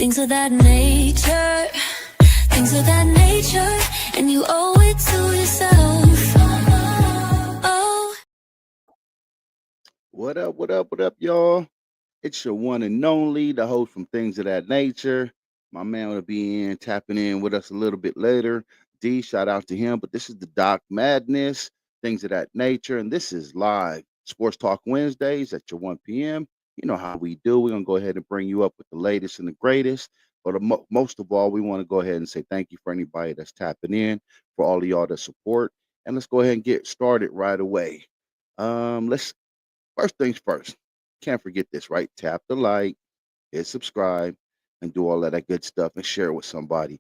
Things of that nature, things of that nature, and you owe it to yourself. Oh, What up, what up, what up, y'all? It's your one and only, the host from Things of That Nature. My man will be tapping in with us a little bit later. D, shout out to him. But this is the Doc Madness, Things of That Nature, and this is live Sports Talk Wednesdays at your 1 p.m. You know how we do. We're going to go ahead and bring you up with the latest and the greatest. But most of all, we want to go ahead and say thank you for anybody that's tapping in, for all of y'all that support. And let's go ahead and get started right away. Let's First things first, can't forget this, right? Tap the like, hit subscribe, and do all of that good stuff and share it with somebody.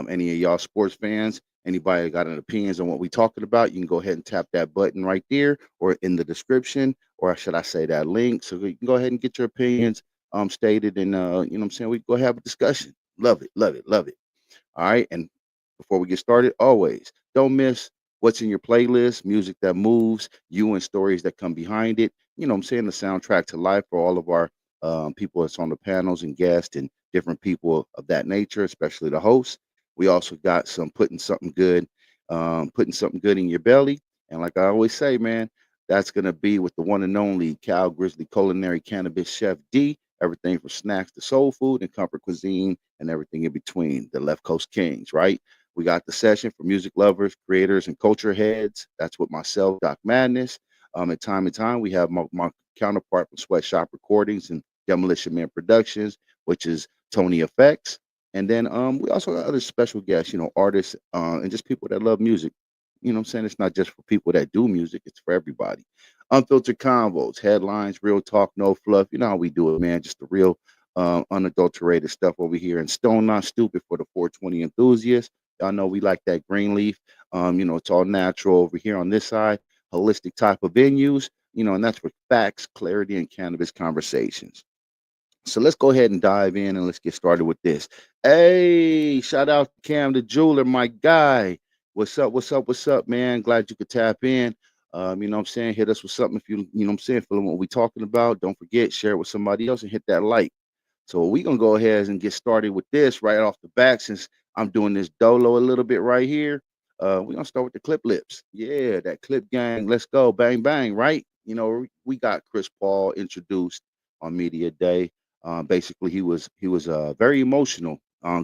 Any of y'all sports fans, anybody that got an opinions on what we talking about, you can go ahead and tap that button right there or in the description, or should I say that link, so you can go ahead and get your opinions stated, and you know what I'm saying, we can go have a discussion. Love it, love it, love it. All right. And before we get started, always don't miss what's in your playlist, music that moves you and stories that come behind it. You know what I'm saying? The soundtrack to life for all of our people that's on the panels and guests and different people of that nature, especially the hosts. We also got some putting something good in your belly. And like I always say, man, that's going to be with the one and only Cal Grizzly Culinary Cannabis Chef D. Everything from snacks to soul food and comfort cuisine and everything in between. The Left Coast Kings, right? We got the session for music lovers, creators, and culture heads. That's with myself, Doc Madness. At time and time, we have my counterpart from Sweatshop Recordings and Demolition Man Productions, which is Tony Effects. And then we also got other special guests, you know, artists and just people that love music. You know what I'm saying? It's not just for people that do music, it's for everybody. Unfiltered convos, headlines, real talk, no fluff. You know how we do it, man. Just the real, unadulterated stuff over here. And Stone Not Stupid for the 420 enthusiasts. Y'all know we like that green leaf. You know, it's all natural over here on this side. Holistic type of venues, you know, and that's for facts, clarity, and cannabis conversations. So let's go ahead and dive in and let's get started with this. Hey, shout out to Cam the jeweler, my guy. What's up? What's up? What's up, man? Glad you could tap in. You know what I'm saying? Hit us with something if you know what I'm saying, feeling what we talking about. Don't forget, share it with somebody else and hit that like. So we're gonna go ahead and get started with this right off the back since I'm doing this dolo a little bit right here. We're gonna start with the clip lips. Yeah, that clip gang. Let's go. Bang bang, right? You know, we got Chris Paul introduced on Media Day. Basically, he was very emotional.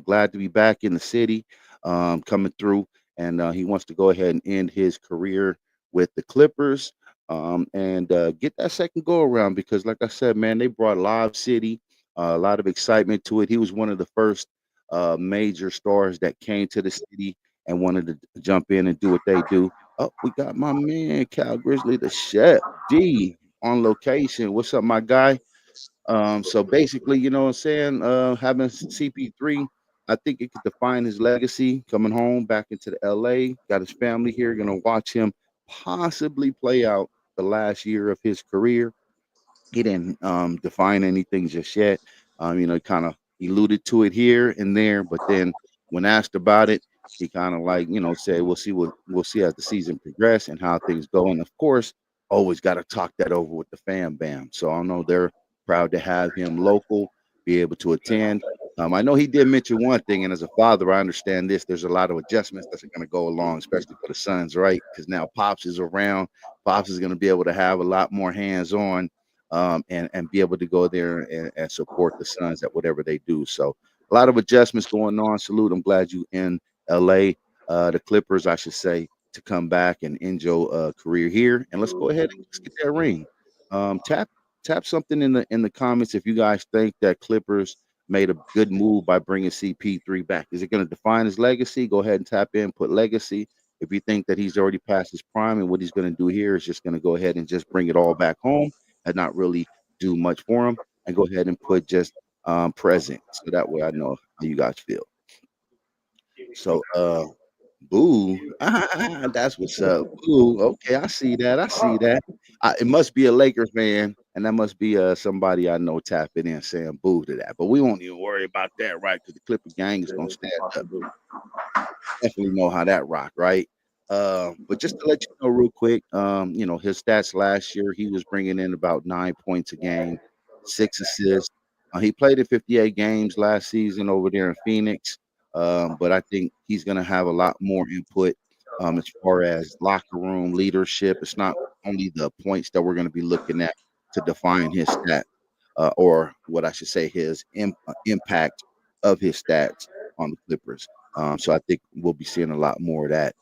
Glad to be back in the city, coming through, and he wants to go ahead and end his career with the Clippers, and get that second go around because, like I said, man, they brought Live City, a lot of excitement to it. He was one of the first major stars that came to the city and wanted to jump in and do what they do. Oh, we got my man Cal Grizzly, the chef D, on location. What's up, my guy? So basically, you know what I'm saying? Having CP3, I think it could define his legacy coming home back into the LA. Got his family here, gonna watch him possibly play out the last year of his career. He didn't define anything just yet. You know, kind of alluded to it here and there, but then when asked about it, he kind of like, you know, said we'll see as the season progress and how things go. And of course, always got to talk that over with the fan bam. So I know they're proud to have him local, be able to attend. I know he did mention one thing, and as a father, I understand this. There's a lot of adjustments that's going to go along, especially for the sons, right? Because now Pops is around. Pops is going to be able to have a lot more hands on, and be able to go there and support the Suns at whatever they do. So a lot of adjustments going on. Salute. I'm glad you in LA, the Clippers, I should say, to come back and end your career here. And let's go ahead and let's get that ring. Tap something in the comments if you guys think that Clippers made a good move by bringing CP3 back. Is it going to define his legacy? Go ahead and tap in, put legacy. If you think that he's already past his prime and what he's going to do here is just going to go ahead and just bring it all back home and not really do much for him, and go ahead and put just present. So that way I know how you guys feel. So boo. That's what's up. Boo. Okay, I see that. I see that. It must be a Lakers fan, and that must be somebody I know tapping in saying boo to that. But we won't even worry about that, right? Because the Clipper gang is gonna stand up. Definitely know how that rock, right? But just to let you know real quick, you know, his stats last year, he was bringing in about 9 points a game, 6 assists, He played in 58 games last season over there in Phoenix, but I think he's going to have a lot more input as far as locker room leadership. It's not only the points that we're going to be looking at to define his stat, or what I should say, his impact of his stats on the Clippers. So I think we'll be seeing a lot more of that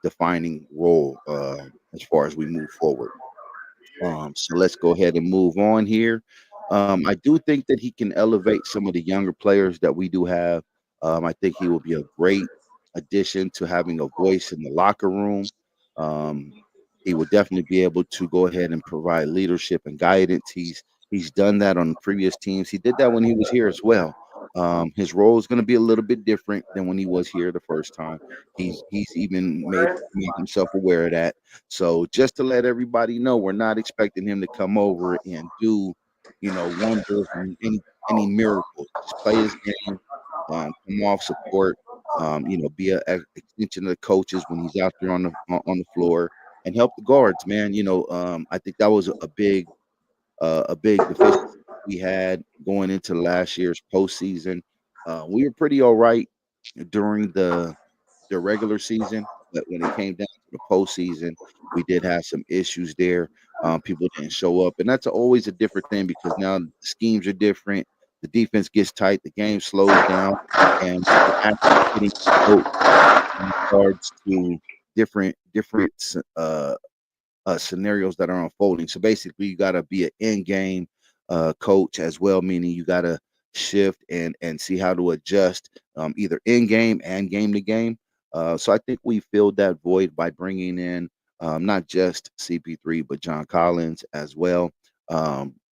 defining role as far as we move forward. So let's go ahead and move on here. I do think that he can elevate some of the younger players that we do have. I think he will be a great addition to having a voice in the locker room. Um, he will definitely be able to go ahead and provide leadership and guidance. He's done that on previous teams. He did that when he was here as well. His role is going to be a little bit different than when he was here the first time. He's even made himself aware of that. So just to let everybody know, we're not expecting him to come over and do, wonders and any miracles. Just play his game, come off support, be a extension of the coaches when he's out there on the floor and help the guards, man. I think that was a big deficiency we had going into last year's postseason. We were pretty all right during the regular season, but when it came down to the postseason, we did have some issues there. People didn't show up, and that's always a different thing because now the schemes are different. The defense gets tight, the game slows down, and we're actually getting coached in regards to different scenarios that are unfolding. So basically, you got to be an in-game coach as well, meaning you got to shift and see how to adjust either in-game and game to game. So I think we filled that void by bringing in not just CP3 but John Collins as well.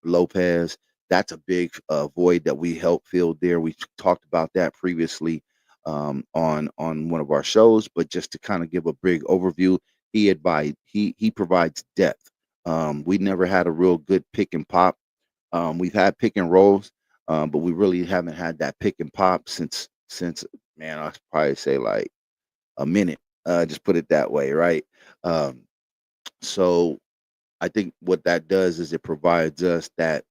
Lopez. That's a big void that we helped fill there. We talked about that previously on one of our shows, but just to kind of give a big overview, he provides depth. We never had a real good pick and pop. We've had pick and rolls, but we really haven't had that pick and pop since man, I'd probably say like a minute. Just put it that way, right? Um, so I think what that does is it provides us that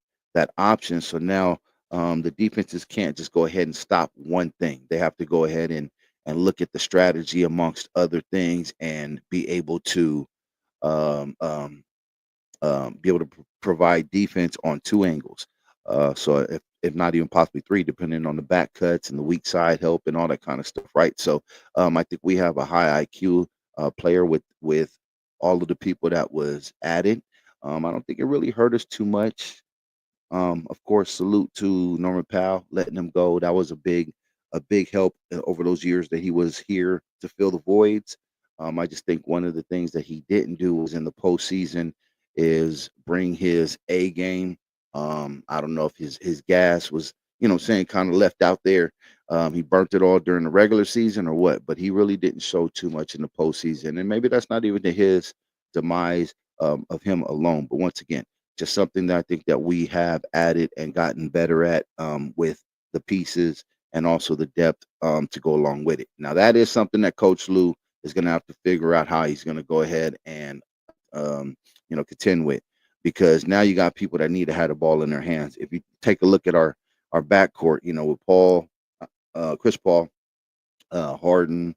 option. So now the defenses can't just go ahead and stop one thing. They have to go ahead and look at the strategy amongst other things and be able to um, um, be able to provide defense on two angles. So if not even possibly three, depending on the back cuts and the weak side help and all that kind of stuff, right? So I think we have a high IQ player with all of the people that was added. I don't think it really hurt us too much. Of course, salute to Norman Powell letting him go. That was a big help over those years that he was here to fill the voids. I just think one of the things that he didn't do was in the postseason is bring his A game. I don't know if his gas was, saying kind of left out there. He burnt it all during the regular season or what, but he really didn't show too much in the postseason. And maybe that's not even to his demise of him alone. But once again, just something that I think that we have added and gotten better at with the pieces and also the depth to go along with it. Now that is something that Coach Lou is going to have to figure out how he's going to go ahead and contend with, because now you got people that need to have the ball in their hands. If you take a look at our backcourt, with Paul, Chris Paul, Harden,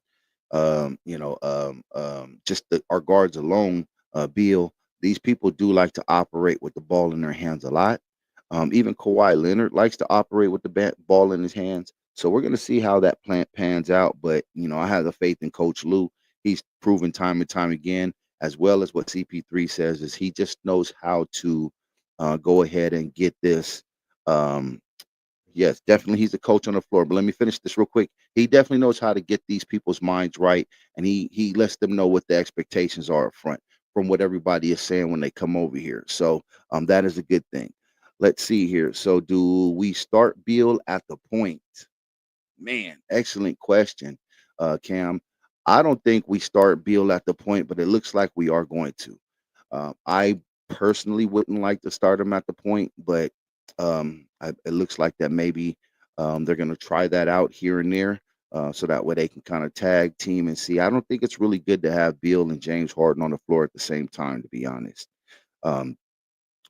just our guards alone, Beal. These people do like to operate with the ball in their hands a lot. Even Kawhi Leonard likes to operate with the ball in his hands. So we're going to see how that plant pans out. But I have the faith in Coach Lou. He's proven time and time again, as well as what CP3 says, is he just knows how to go ahead and get this. Um, Yes, definitely he's the coach on the floor. But let me finish this real quick. He definitely knows how to get these people's minds right, and he lets them know what the expectations are up front from what everybody is saying when they come over here. So that is a good thing. Let's see here. So do we start Beal at the point? Man, excellent question, Cam. I don't think we start Beal at the point, but it looks like we are going to. I personally wouldn't like to start him at the point, but it looks like that maybe they're going to try that out here and there, so that way they can kind of tag team and see. I don't think it's really good to have Beal and James Harden on the floor at the same time, to be honest. Um,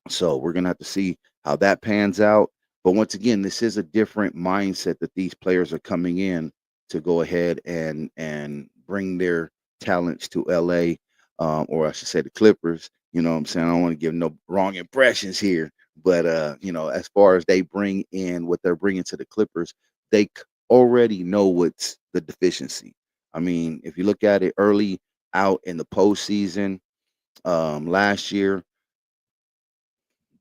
so we're gonna have to see how that pans out. But once again, this is a different mindset that these players are coming in to go ahead and bring their talents to LA, or I should say the Clippers. You know what I'm saying? I don't want to give no wrong impressions here, but as far as they bring in what they're bringing to the Clippers, they already know what's the deficiency. I mean, if you look at it early out in the postseason last year,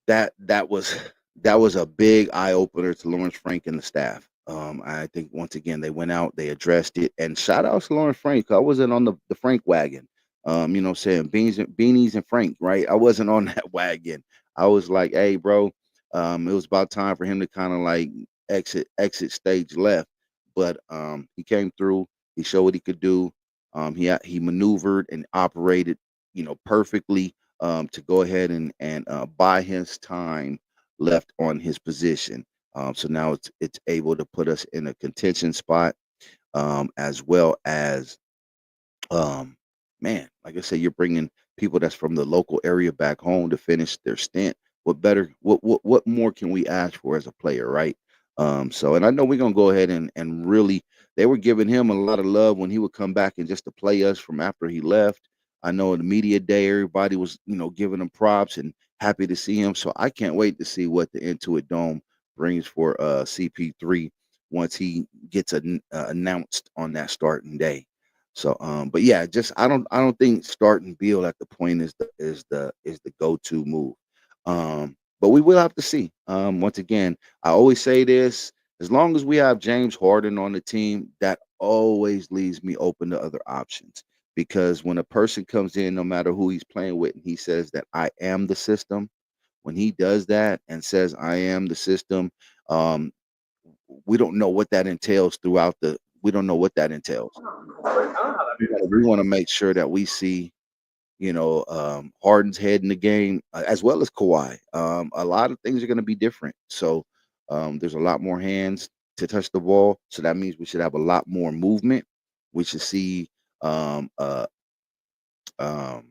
that was that was a big eye opener to Lawrence Frank and the staff. I think once again they went out, they addressed it, and shout out to Lawrence Frank. I wasn't on the Frank wagon. Saying beanies and Frank, right? I wasn't on that wagon. I was like, hey, bro, it was about time for him to kind of like exit stage left. But he came through. He showed what he could do. He maneuvered and operated, perfectly to go ahead and buy his time left on his position. So now it's able to put us in a contention spot, as well as um, man, like I said, you're bringing people that's from the local area back home to finish their stint. What better? What more can we ask for as a player, right? So, and I know we're gonna go ahead and really. They were giving him a lot of love when he would come back and just to play us from after he left. I know in the media day, everybody was giving him props and happy to see him. So I can't wait to see what the Intuit Dome brings for CP3 once he gets announced on that starting day. So, but yeah, just I don't think starting Beal at the point is the go-to move. But we will have to see. Once again, I always say this: as long as we have James Harden on the team, that always leaves me open to other options. Because when a person comes in, no matter who he's playing with, and he says that I am the system, when he does that and says I am the system, um, we don't know what that entails throughout the. We don't know what that entails. We want to make sure that we see, Harden's head in the game, as well as Kawhi. A lot of things are going to be different. So there's a lot more hands to touch the ball. So that means we should have a lot more movement. We should see um, uh, um,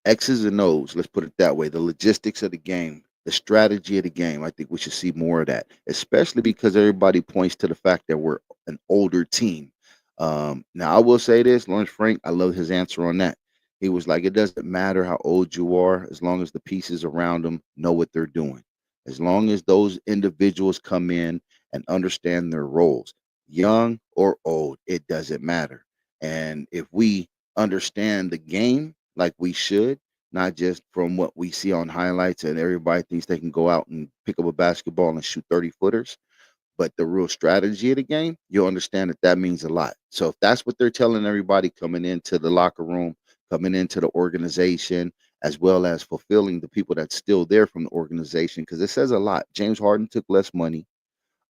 X's and O's, let's put it that way. The logistics of the game, the strategy of the game. I think we should see more of that, especially because everybody points to the fact that we're an older team. Now, I will say this, Lawrence Frank, I love his answer on that. He was like, it doesn't matter how old you are, as long as the pieces around them know what they're doing. As long as those individuals come in and understand their roles, young or old, it doesn't matter. And if we understand the game like we should, not just from what we see on highlights and everybody thinks they can go out and pick up a basketball and shoot 30 footers, but the real strategy of the game, you'll understand that that means a lot. So if that's what they're telling everybody coming into the locker room, coming into the organization, as well as fulfilling the people that's still there from the organization, because it says a lot. James Harden took less money.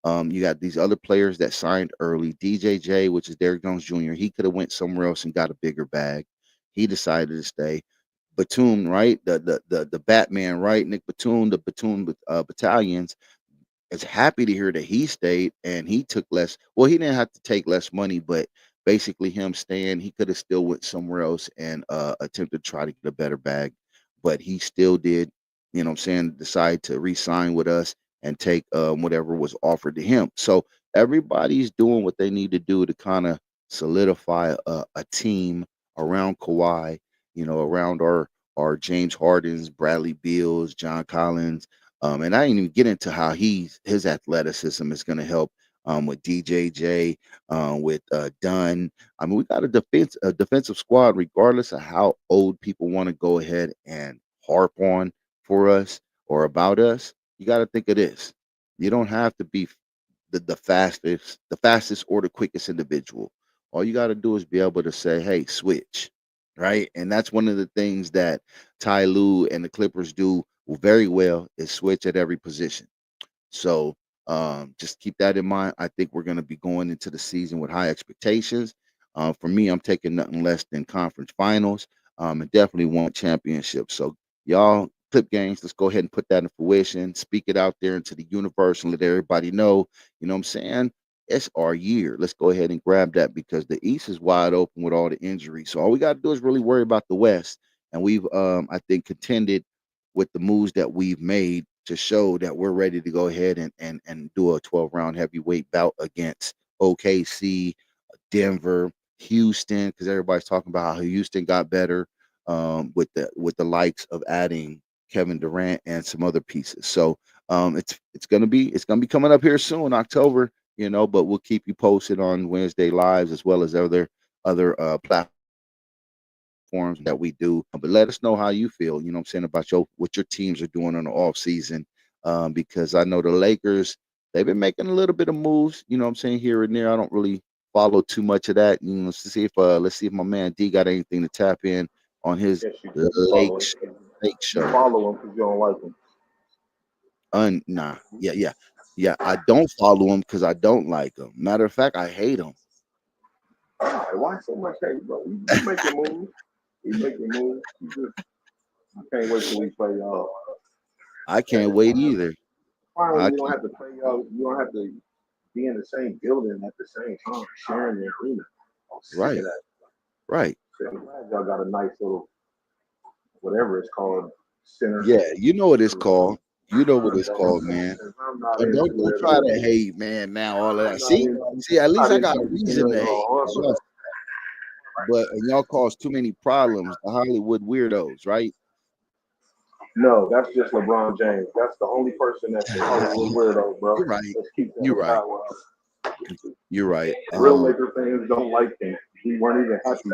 You got these other players that signed early. DJJ, which is Derrick Jones Jr., he could have went somewhere else and got a bigger bag. He decided to stay. Batum, right? The Batman, right? Nick Batum, the Batum battalions is happy to hear that he stayed and he took less. Well, he didn't have to take less money, but basically him staying, he could have still went somewhere else and attempted to try to get a better bag, but he still did. You know what I'm saying? Decide to re-sign with us and take whatever was offered to him. So everybody's doing what they need to do to kind of solidify a team around Kawhi. Around our James Hardens, Bradley Beals, John Collins, and I didn't even get into how his athleticism is going to help with DJJ, with Dunn. I mean, we got a defensive squad, regardless of how old people want to go ahead and harp on for us or about us. You got to think of this. You don't have to be the fastest or the quickest individual. All you got to do is be able to say, "Hey, switch," right? And that's one of the things that Ty Lue and the Clippers do very well is switch at every position. So just keep that in mind. I think we're going to be going into the season with high expectations. For me, I'm taking nothing less than conference finals, and definitely one championship. So y'all, clip games, let's go ahead and put that in fruition. Speak it out there into the universe and let everybody know. You know what I'm saying? It's our year. Let's go ahead and grab that because the East is wide open with all the injuries. So all we got to do is really worry about the West. And we've, I think, contended with the moves that we've made to show that we're ready to go ahead and do a 12 round heavyweight bout against OKC, Denver, Houston, because everybody's talking about how Houston got better with the likes of adding Kevin Durant and some other pieces. So it's gonna be coming up here soon, October. But we'll keep you posted on Wednesday lives as well as other platforms that we do. But let us know how you feel. You know what I'm saying, about what your teams are doing on the off season, because I know the Lakers, they've been making a little bit of moves. You know what I'm saying, here and there. I don't really follow too much of that. Let's see if my man D got anything to tap in on his Yes, you do. You Lake follow him. Lake You show. follow him because you don't like him. Nah, yeah, yeah, yeah. I don't follow him because I don't like him. Matter of fact, I hate him. Why so much hate, bro? You making moves. You making moves. I can't wait till we play y'all. I can't wait either. Finally, I we don't can't. have to play y'all. You don't have to be in the same building at the same time, sharing the arena. I'm sick of Right, that. right. So I'm glad y'all got a nice little whatever it's called center. Yeah, you know what it's Because called. You know what it's called, man. I'm not Don't into it try at to all. hate, man. Now all of I'm that. See, at least not I got into a the reason center to at hate. all. But and y'all cause too many problems. The Hollywood weirdos, right? No, that's just LeBron James. That's the only person that's a Hollywood weirdo, bro. You're right. Let's keep that You're right. power up. You're right. Real Laker fans don't like him. We weren't even happy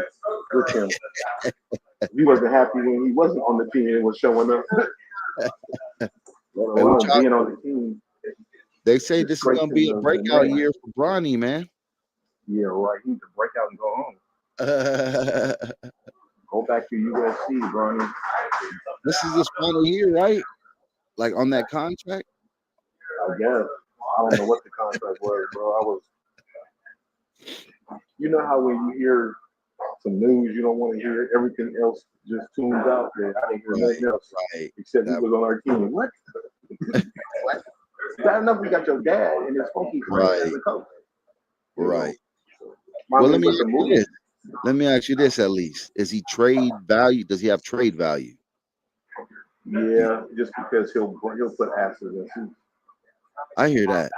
with him. We wasn't happy when he wasn't on the team and was showing up. Let Hey, what alone y'all? being on the team, They say this is gonna disgracing be a the breakout name. year for Bronny, man. Yeah, right. He could break out and go home. Go back to USC, Bronny. This is his final year, right? Like on that contract. I guess. I don't know what the contract was, bro. You know how when you hear some news you don't want to hear, everything else just tunes out. There, I didn't hear Right, nothing else right. except he That was on our team. What? What? Bad enough we got your dad and his funky friend as right, a coach. You know, right. my Well, man, but the move, let me ask you this at least. Is he trade value? Does he have trade value? You, yeah, just because he'll put asses in suits. I hear that.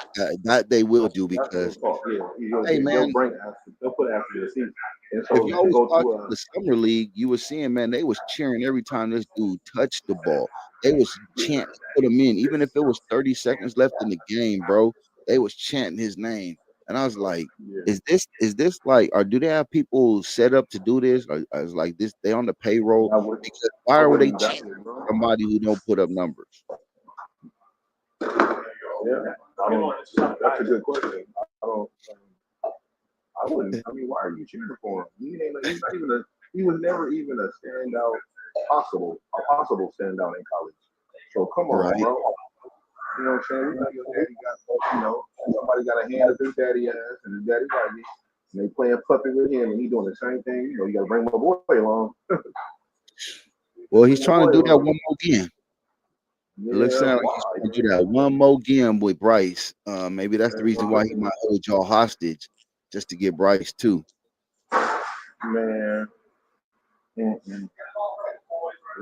That they will do That's real because, talk. Yeah, hey he'll man, bring asses. He'll put asses in seats. And if so y'all to was go to watching the summer league, you were seeing, man, they was cheering every time this dude touched the ball. They was chanting, put him in, even if it was 30 seconds left in the game, bro. They was chanting his name, and I was like, yeah, is this like, or do they have people set up to do this, or is like this they on the payroll? I would Because why I are they wouldn't doubt cheering it, bro. somebody who don't put up numbers? Yeah, I don't. That's a good question. I don't. I wouldn't. I mean, why are you cheering for him? He's not even a. He was never even a standout, a possible standout in college. So come on, Right. bro. You know what I'm saying? We know your daddy got, somebody got a hand up his daddy ass, and his daddy got it. And they playing puppet with him, and he doing the same thing. You got to bring my boy along. Well, he's Bring my trying to boy do that along. one more game. It looks Yeah, like he's why? trying to do that one more game with Bryce. Maybe that's the reason why he Man, might hold y'all hostage, just to get Bryce too. man. Mm-mm.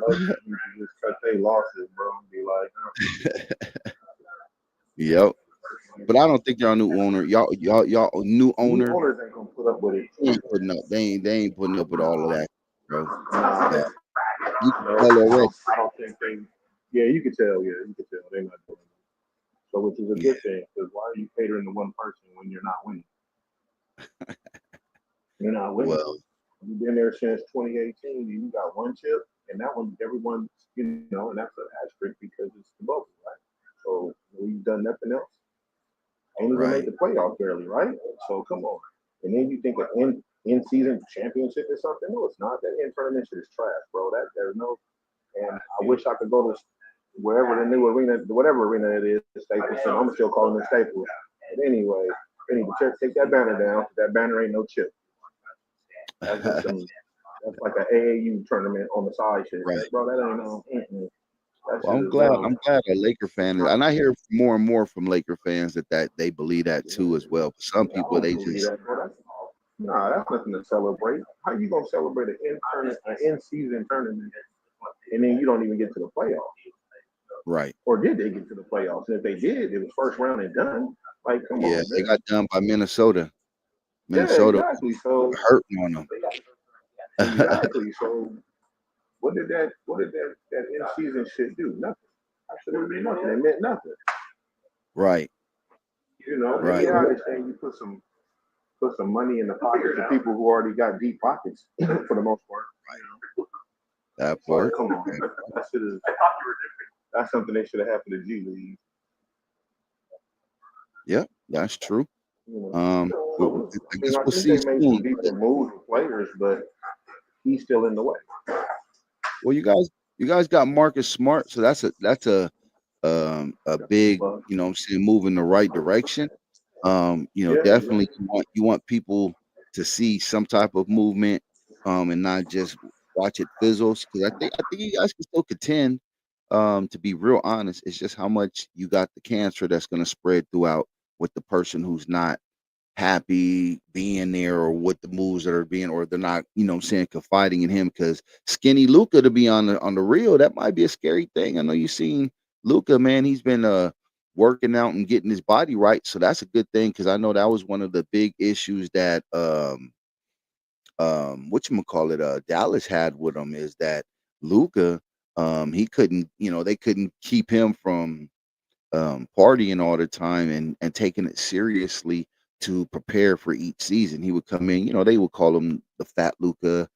Love you to just cut their losses, bro. And be like, Yep. But I don't think y'all new owner, y'all new new owner owners ain't gonna put up with it. ain't putting up. They ain't putting up with all of that, bro. Nah, Uh, you can no, tell already. I don't think they. Yeah, you can tell. Yeah, you can tell they're not doing it. So, which is a Yeah. good thing, because why are you catering to one person when you're not winning? You're not winning. Well, You've been there since 2018. You got one chip, and that one, everyone, and that's an asterisk because it's the bubble, right? So we've done nothing else. Ain't even made right. the playoffs barely, right? So come on. And then you think an in season championship is something? No, it's not. That in tournament shit is trash, bro. That there's no. And I wish I could go to wherever the new arena, whatever arena it is, Staples. So I'm still calling it Staples. But anyway, they need to take that banner down. That banner ain't no chip. That's just some. That's like an AAU tournament on the side shit. Right. Bro, that ain't no. That Well, shit I'm is glad. dumb. I'm glad a Laker fan, and I hear more and more from Laker fans that they believe that too as well. But some I people don't they believe just that, bro. That's nothing to celebrate. How you gonna celebrate an in season tournament and then you don't even get to the playoffs? Right. Or did they get to the playoffs? And if they did, it was first round and done. Like, come Yeah, on, they man. got done by Minnesota. Yeah, Minnesota exactly. So hurting on them. exactly. So what did that in season shit do? Nothing. Absolutely nothing. It meant nothing. Right. You know, and Right. yeah, I understand you put some money in the pockets of people who already got deep pockets for the most part. That But part. come on, that shit is that's something they should have had for the G League. Yeah, that's true. You know, Um, so I I guess mean, I we'll think see they made soon. some decent moves with players, but he's still in the way. Well, you guys got Marcus Smart, so that's a big, But you know what I'm saying, move in the right direction. yeah, Definitely you want people to see some type of movement, and not just watch it fizzles. Because I think you guys can still contend. To be real honest, it's just how much you got the cancer that's gonna spread throughout with the person who's not happy being there, or what the moves that are being, or they're not, what I'm saying, confiding in him. Because skinny Luca, to be on the real, that might be a scary thing. I know you've seen Luca, man. He's been working out and getting his body right. So that's a good thing, because I know that was one of the big issues that whatchamacallit, Dallas had with him, is that Luca, he couldn't, they couldn't keep him from partying all the time, and taking it seriously to prepare for each season. He would come in, they would call him the fat Luca,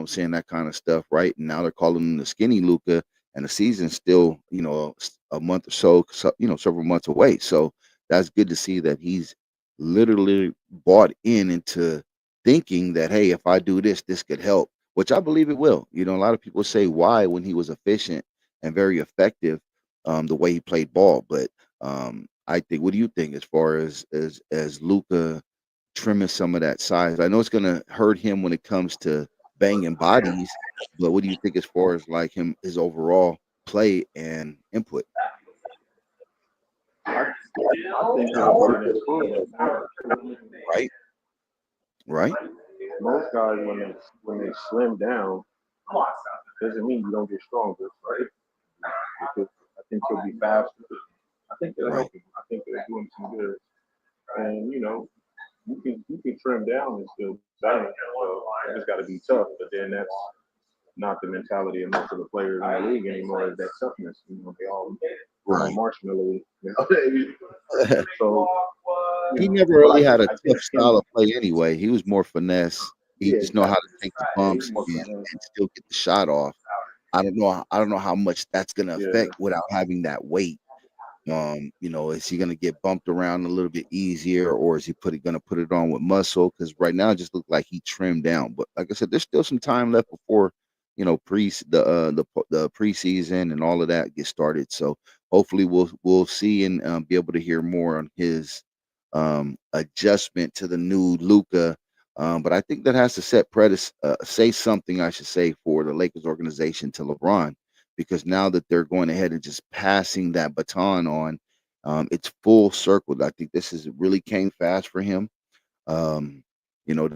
saying that kind of stuff, right? And now they're calling him the skinny Luca, and the season's still, a month or several months away. So that's good to see that he's literally bought into thinking that, hey, if I do this, this could help, which I believe it will. A lot of people say why, when he was efficient and very effective, the way he played ball. But I think, what do you think as far as Luca trimming some of that size? I know it's gonna hurt him when it comes to banging bodies, but what do you think as far as like his overall play and input? I think it'll be an improvement. Right, right, Most guys, when they slim down, doesn't mean you don't get stronger, right? Because I think he'll be faster. I think it'll right, help him. I think it'll do him some good. And you can trim down and still bang. So you just got to be tough. But then that's not the mentality of most of the players in the league anymore. Is that toughness? They all right. marshmallow. So He never but really had a I tough think style him, of play anyway. He was more finesse. He yeah, just know how exactly. to take the Yeah, he's bumps more and, finesse. still get the shot off. I don't know how much that's gonna Yeah, affect without having that weight. Is he gonna get bumped around a little bit easier, or is he gonna put it on with muscle? Because right now it just looked like he trimmed down. But like I said, there's still some time left before the preseason and all of that gets started. So hopefully we'll see, and be able to hear more on his adjustment to the new Luca. But I think that has to say something, I should say, for the Lakers organization to LeBron, because now that they're going ahead and just passing that baton on, it's full circle. I think this is really came fast for him. To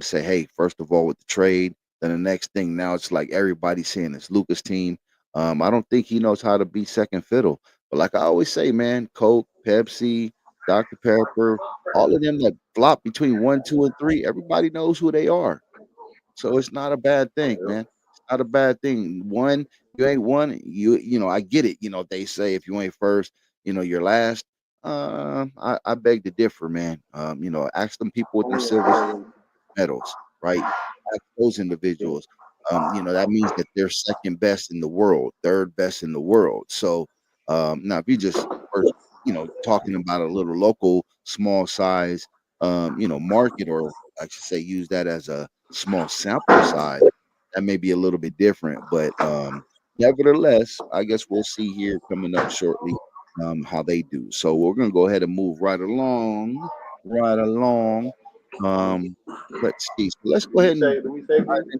say, hey, first of all, with the trade, then the next thing, now it's like everybody's saying it's Luca's team. I don't think he knows how to be second fiddle. But like I always say, man, Coke, Pepsi, Dr. Pepper, all of them that flop between 1, 2, and 3, everybody knows who they are. So it's not a bad thing, yeah. man. It's not a bad thing. One, you ain't one. I get it. They say if you ain't first, you're last. I beg to differ, man. Ask them people with them silver medals, right? Ask those Yeah. individuals. That means that they're second best in the world, third best in the world. So now, if you just first, talking about a little local, small size, market, or I should say, use that as a small sample size, that may be a little bit different. But nevertheless, I guess we'll see here coming up shortly how they do. So we're gonna go ahead and move right along, right along. Um, let's see. So let's Do go we ahead say and do we say dive, B?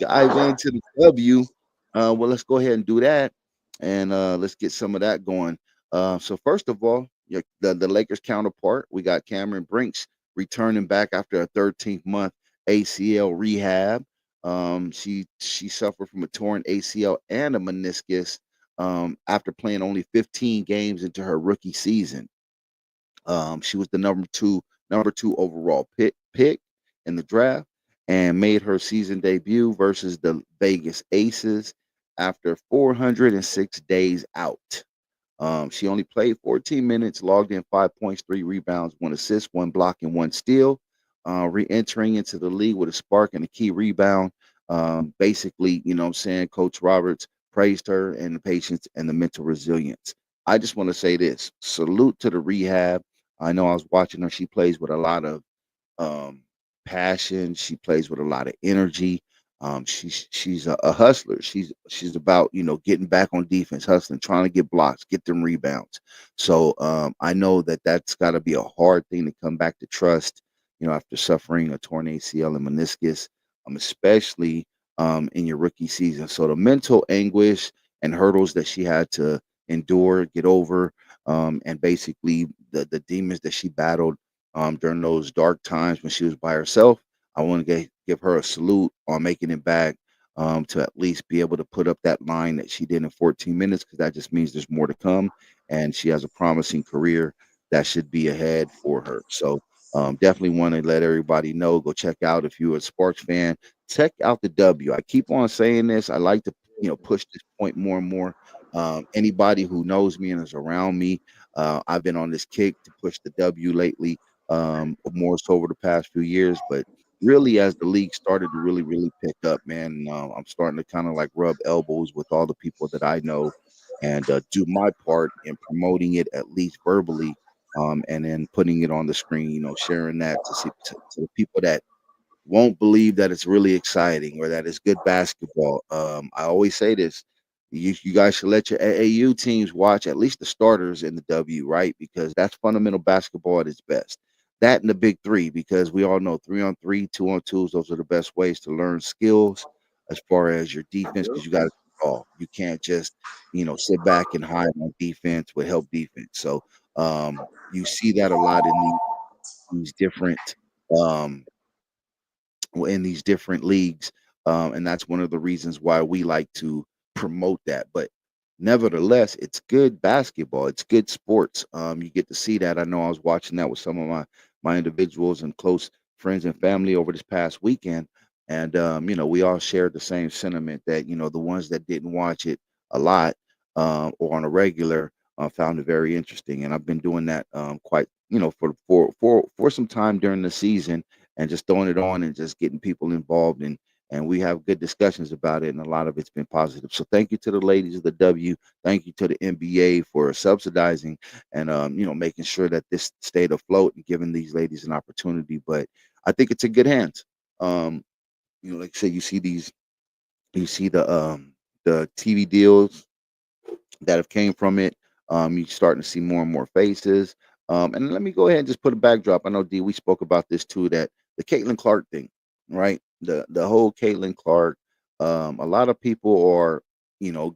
dive into the W. Well, let's go ahead and do that, and let's get some of that going. So first of all, the Lakers counterpart, we got Cameron Brinks returning back after a 13th month ACL rehab. She suffered from a torn ACL and a meniscus after playing only 15 games into her rookie season. She was the number two overall pick in the draft and made her season debut versus the Vegas Aces after 406 days out. She only played 14 minutes, logged in 5 points, 3 rebounds, 1 assist, 1 block, and 1 steal. Re-entering into the league with a spark and a key rebound. Basically, you know what I'm saying, Coach Roberts praised her and the patience and the mental resilience. I just want to say this: salute to the rehab. I know I was watching her. She plays with a lot of um, passion. She plays with a lot of energy. She's a hustler. She's about getting back on defense, hustling, trying to get blocks, get them rebounds. So I know that that's got to be a hard thing to come back to trust. After suffering a torn ACL and meniscus, especially in your rookie season. So the mental anguish and hurdles that she had to endure, get over, and basically the demons that she battled during those dark times when she was by herself. I want to give her a salute on making it back to at least be able to put up that line that she did in 14 minutes because that just means there's more to come. And she has a promising career that should be ahead for her. So definitely want to let everybody know. Go check out if you're a Sports fan. Check out the W. I keep on saying this. I like to push this point more and more. Anybody who knows me and is around me, I've been on this kick to push the W lately, more so over the past few years. But really, as the league started to really pick up, man, I'm starting to kind of like rub elbows with all the people that I know and do my part in promoting it at least verbally, and then putting it on the screen. Sharing that to the people that won't believe that it's really exciting or that it's good basketball. I always say this: you guys should let your AAU teams watch at least the starters in the W, right? Because that's fundamental basketball at its best. That and the big three, because we all know 3-on-3, 2-on-2s, those are the best ways to learn skills as far as your defense, because you got to all. You can't just, sit back and hide on defense with help defense. So you see that a lot in these different um in these different leagues. And that's one of the reasons why we like to promote that. But nevertheless, it's good basketball. It's good sports. You get to see that. I know I was watching that with some of my individuals and close friends and family over this past weekend. And we all shared the same sentiment that the ones that didn't watch it a lot or on a regular found it very interesting. And I've been doing that quite for some time during the season and just throwing it on and just getting people involved and we have good discussions about it and a lot of it's been positive. So thank you to the ladies of the W. Thank you to the NBA for subsidizing and making sure that this stayed afloat and giving these ladies an opportunity. But I think it's in good hands. Um, like I say, you see the TV deals that have came from it. You're starting to see more and more faces. And let me go ahead and just put a backdrop. I know D, we spoke about this too. That the Caitlin Clark thing, right? The whole Caitlin Clark. A lot of people are,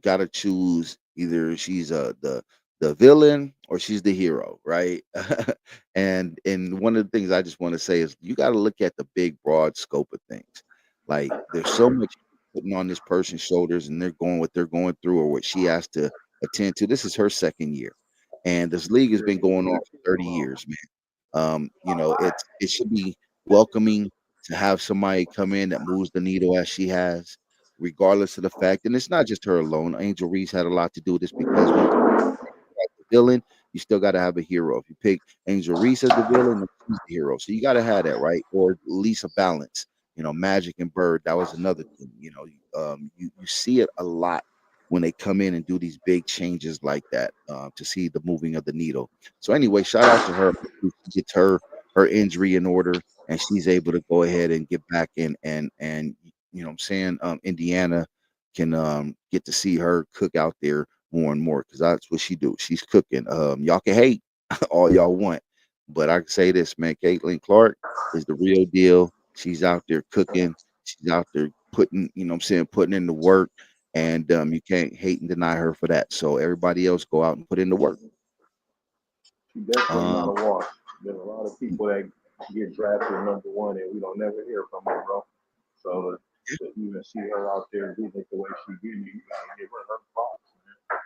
got to choose either she's the villain or she's the hero, right? And one of the things I just want to say is you got to look at the big broad scope of things. Like there's so much putting on this person's shoulders, and they're going what they're going through or what she has to attend to. This is her second year, and this league has been going on for 30 years, man. It should be welcoming to have somebody come in that moves the needle as she has, regardless of the fact. And it's not just her alone. Angel Reese had a lot to do with this because once the villain, you still got to have a hero. If you pick Angel Reese as the villain, then she's the hero. So you got to have that, right? Or at least a balance. Magic and Bird, that was another thing. You see it a lot when they come in and do these big changes like that to see the moving of the needle. So anyway, shout out to her. She gets her injury in order, and she's able to go ahead and get back in and what I'm saying, Indiana can get to see her cook out there more and more because that's what she do. She's cooking. Y'all can hate all y'all want, but I can say this, man. Caitlin Clark is the real deal. She's out there cooking. She's out there putting, what I'm saying, putting in the work, and you can't hate and deny her for that. So everybody else go out and put in the work. She definitely not Um, a wash. There's a lot of people that get drafted number one and we don't never hear from them, bro. So to even see her out there getting it the way she getting it. You gotta give her props, man.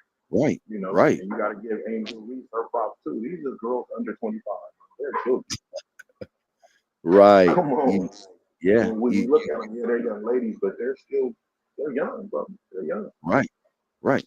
Right, You know, right, and you gotta give Angel Reese her props too. These are girls under 25. They're children. right. Come on. Yeah, And when you look at them, yeah, they're young ladies, but they're young, bro. They're young. right, right.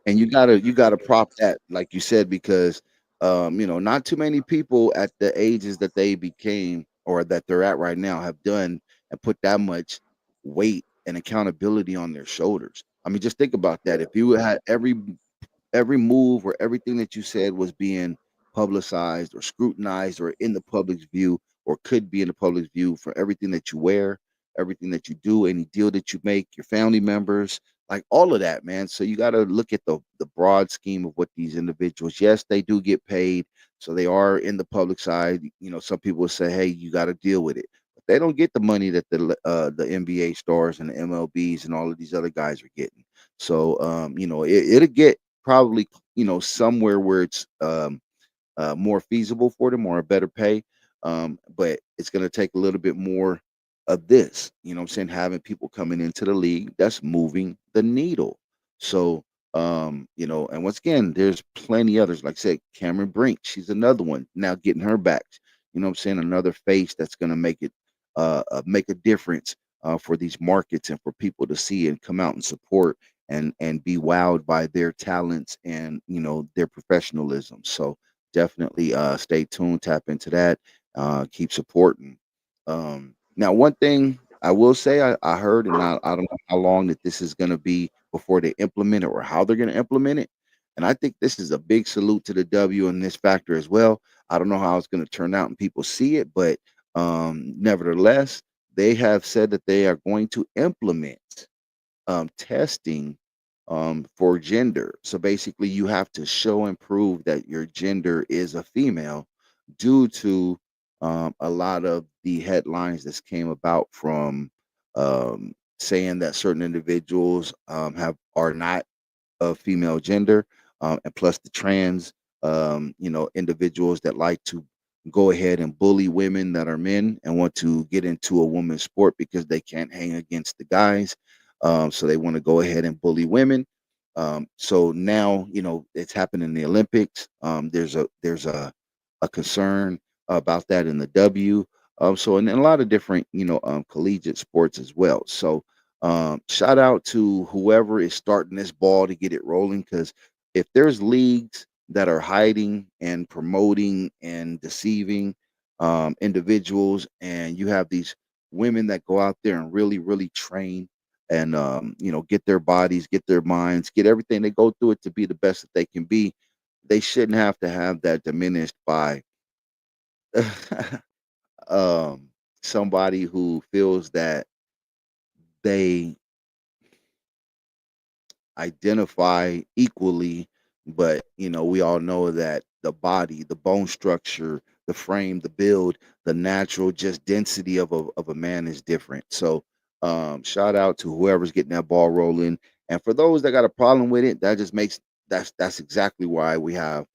And you gotta prop that, like you said, because not too many people at the ages that they became or that they're at right now have done and put that much weight and accountability on their shoulders. I mean, just think about that. Yeah. If you had every move or everything that you said was being publicized or scrutinized or in the public's view or could be in the public's view for everything that you wear, everything that you do, any deal that you make, your family members, like all of that, man. So you got to look at the broad scheme of what these individuals. Yes, they do get paid, so they are in the public side. Some people will say, "Hey, you got to deal with it." But they don't get the money that the NBA stars and the MLBs and all of these other guys are getting. So it'll get probably somewhere where it's more feasible for them or a better pay. But it's going to take a little bit more of this, what I'm saying, having people coming into the league that's moving the needle. So, and once again, there's plenty others. Like I said, Cameron Brink, she's another one now getting her back. What I'm saying? Another face that's going to make a difference for these markets and for people to see and come out and support and be wowed by their talents and their professionalism. So definitely stay tuned, tap into that, keep supporting. Now, one thing I will say I heard, and I don't know how long that this is going to be before they implement it or how they're going to implement it. And I think this is a big salute to the W in this factor as well. I don't know how it's going to turn out and people see it, but nevertheless, they have said that they are going to implement testing for gender. So basically, you have to show and prove that your gender is a female due to a lot of the headlines that came about from saying that certain individuals are not of female gender, and plus the trans, individuals that like to go ahead and bully women that are men and want to get into a woman's sport because they can't hang against the guys. So they want to go ahead and bully women. So now, it's happened in the Olympics. There's a concern about that in the W. So and a lot of different, collegiate sports as well. So shout out to whoever is starting this ball to get it rolling. Because if there's leagues that are hiding and promoting and deceiving individuals, and you have these women that go out there and really, really train and get their bodies, get their minds, get everything they go through it to be the best that they can be, they shouldn't have to have that diminished by um, somebody who feels that they identify equally, but we all know that the body, the bone structure, the frame, the build, the natural just density of a man is different. So shout out to whoever's getting that ball rolling. And for those that got a problem with it, that just makes that's exactly why we have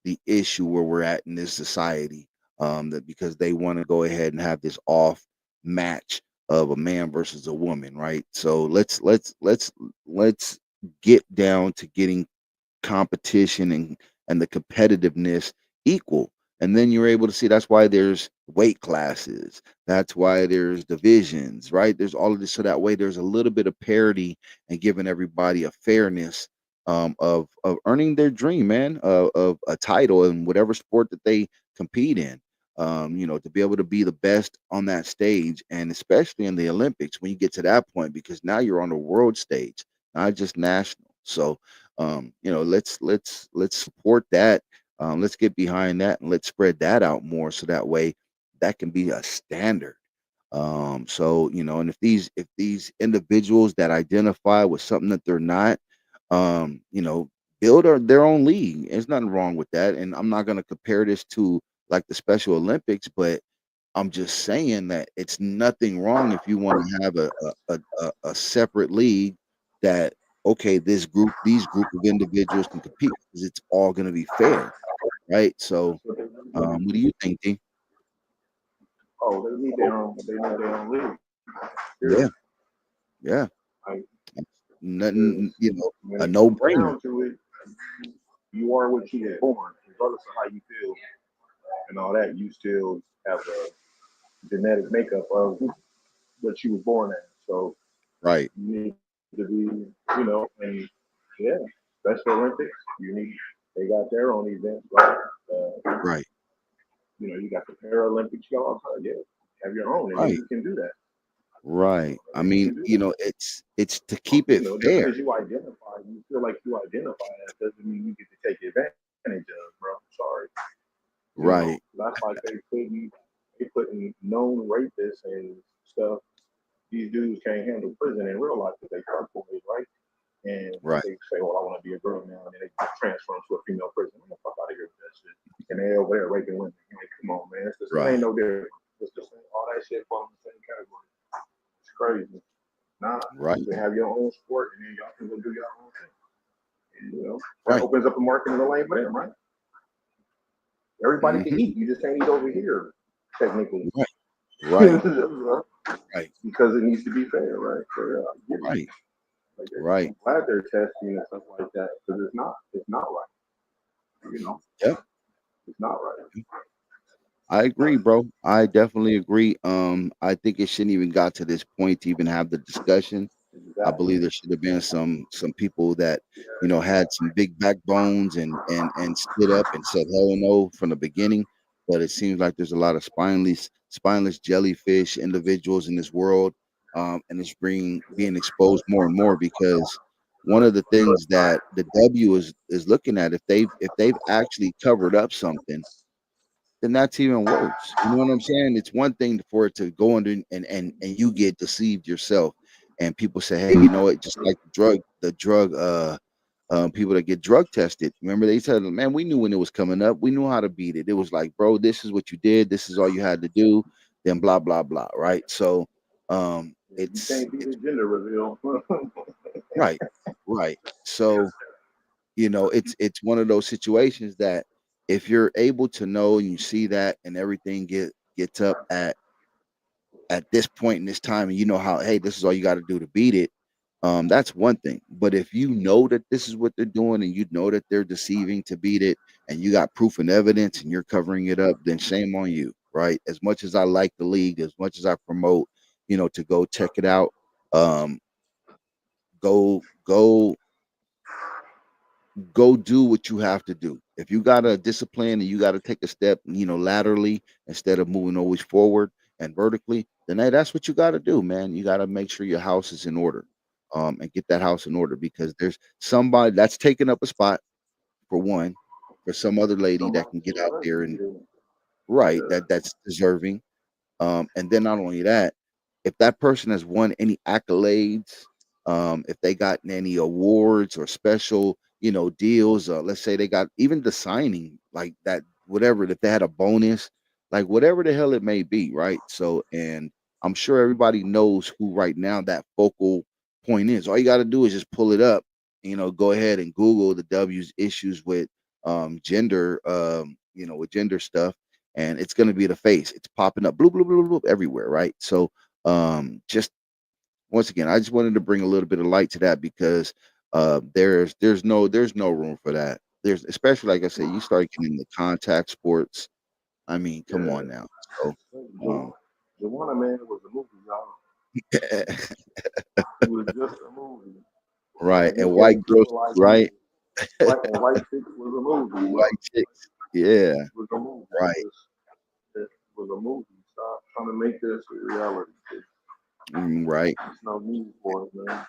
the issue where we're at in this society. That because they want to go ahead and have this off match of a man versus a woman, right? So let's get down to getting competition and the competitiveness equal. And then you're able to see that's why there's weight classes. That's why there's divisions, right? There's all of this. So that way there's a little bit of parity and giving everybody a fairness of earning their dream, man, of a title in whatever sport that they compete in. To be able to be the best on that stage, and especially in the Olympics when you get to that point, because now you're on the world stage, not just national. So let's support that. Let's get behind that and let's spread that out more so that way that can be a standard. So and if these individuals that identify with something that they're not, build their own league. There's nothing wrong with that. And I'm not going to compare this to like the Special Olympics, but I'm just saying that it's nothing wrong if you want to have a separate league that okay, these group of individuals can compete because it's all going to be fair, right? So, That's what they need. But what do you think, D? oh, they need their own league. Period. Yeah, Yeah. Like, Nothing, because when a it no comes brainer. down to it, you are what you were born, regardless of how you feel and all that. You still have a genetic makeup of what you were born as. So Right. you need to be, and yeah, Special Olympics. You need. They got their own events, right? Right. You got the Paralympics. You got all kinds. Yeah, have your own, and Right. you can do that. Right. I You mean, can do that. it's to keep it Just fair. because you feel like you identify as, doesn't mean you get to take advantage of, bro. Sorry. Right. That's like they putting known rapists and stuff. These dudes can't handle prison in real life because they fuck boys, right? And Right. they say, "Well, I want to be a girl now," and then they transfer them to a female prison. Get the fuck out of here with that shit. And they over there raping women. Like, come on, man. It ain't Right. no different. It's the same. All that shit falls in the same category. It's crazy. Nah, you Right. can have your own sport, and then y'all can go do your own thing. And, that Right. opens up a market in the lane for them, right? Everybody can Hmm. eat. You just can't eat over here, technically, Right. Right. Right. because it needs to be fair, right? So yeah, I get it. Right. Like, Right. I'm glad they're testing and stuff like that because it's not right. You know, Yep. it's not right. I agree, bro. I definitely agree. I think it shouldn't even got to this point to even have the discussion. I Exactly. believe there should have been some people that had some big backbones and stood up and said hell no from the beginning. But it seems like there's a lot of spineless jellyfish individuals in this world, and it's being exposed more and more because one of the things that the W is looking at if they've actually covered up something, then that's even worse. You know what I'm saying? It's one thing for it to go under and you get deceived yourself, and people say, "Hey, you know what?" Just like the drug people that get drug tested. Remember, they said, "Man, we knew when it was coming up. We knew how to beat it." It was like, "Bro, this is what you did. This is all you had to do." Then blah blah blah. Right? So, You it's can't beat it's a gender reveal. right, right. So it's one of those situations that if you're able to know and you see that and everything gets up at this point in this time and you know how, hey, this is all you got to do to beat it. That's one thing. But if you know that this is what they're doing and you know that they're deceiving to beat it and you got proof and evidence and you're covering it up, then shame on you, right? As much as I like the league, as much as I promote, to go check it out, um, go do what you have to do. If you got to discipline and you got to take a step, laterally instead of moving always forward and vertically, then hey, that's what you got to do, man. You got to make sure your house is in order, and get that house in order because there's somebody that's taking up a spot for one, for some other lady that Somebody, can get yeah, out that's there and good. right Yeah. that's deserving. And then not only that, if that person has won any accolades, if they gotten any awards or special, deals, let's say they got even the signing, like that, whatever, if they had a bonus, like whatever the hell it may be, right? So, and I'm sure everybody knows who right now that focal point is. All you got to do is just pull it up, go ahead and Google the W's issues with gender, with gender stuff and it's going to be the face. It's popping up, blue, blue, blue, blue, everywhere, right? So, just once again, I just wanted to bring a little bit of light to that because there's no room for that. There's especially like I said, you start getting into contact sports. I mean, come Yeah. on now. So, Jo- um, Joanna Man was a movie, y'all. It was just a movie. right, Like you and white can't girls, feel like right, White Chicks was a movie, bro. white chicks, yeah, It was a movie. right, It was a movie. Stop trying to make this a reality. right, It's no need for it, man.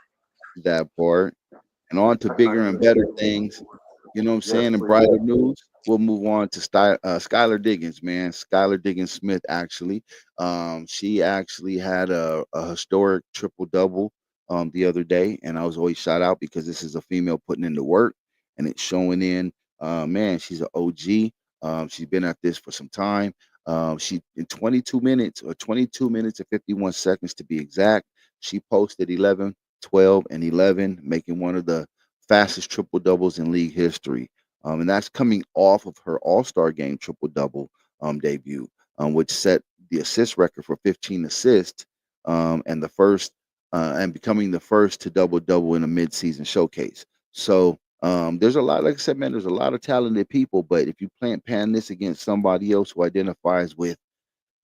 that part. And on to That's not bigger even and a better statement things. anymore. You know what I'm Yes, saying? And please. brighter news. We'll move on to Skylar Diggins, man. Skylar Diggins Smith, actually. She actually had a historic triple double the other day. And I was always shout out because this is a female putting in the work and it's showing in. Man, she's an OG. She's been at this for some time. She in 22 minutes or 22 minutes and 51 seconds to be exact, she posted 11, 12, and 11, making one of the fastest triple doubles in league history. And that's coming off of her All Star game triple double debut, which set the assist record for 15 assists, and the first and becoming the first to double double in a midseason showcase. So there's a lot, like I said, man, there's a lot of talented people, but if you pan this against somebody else who identifies with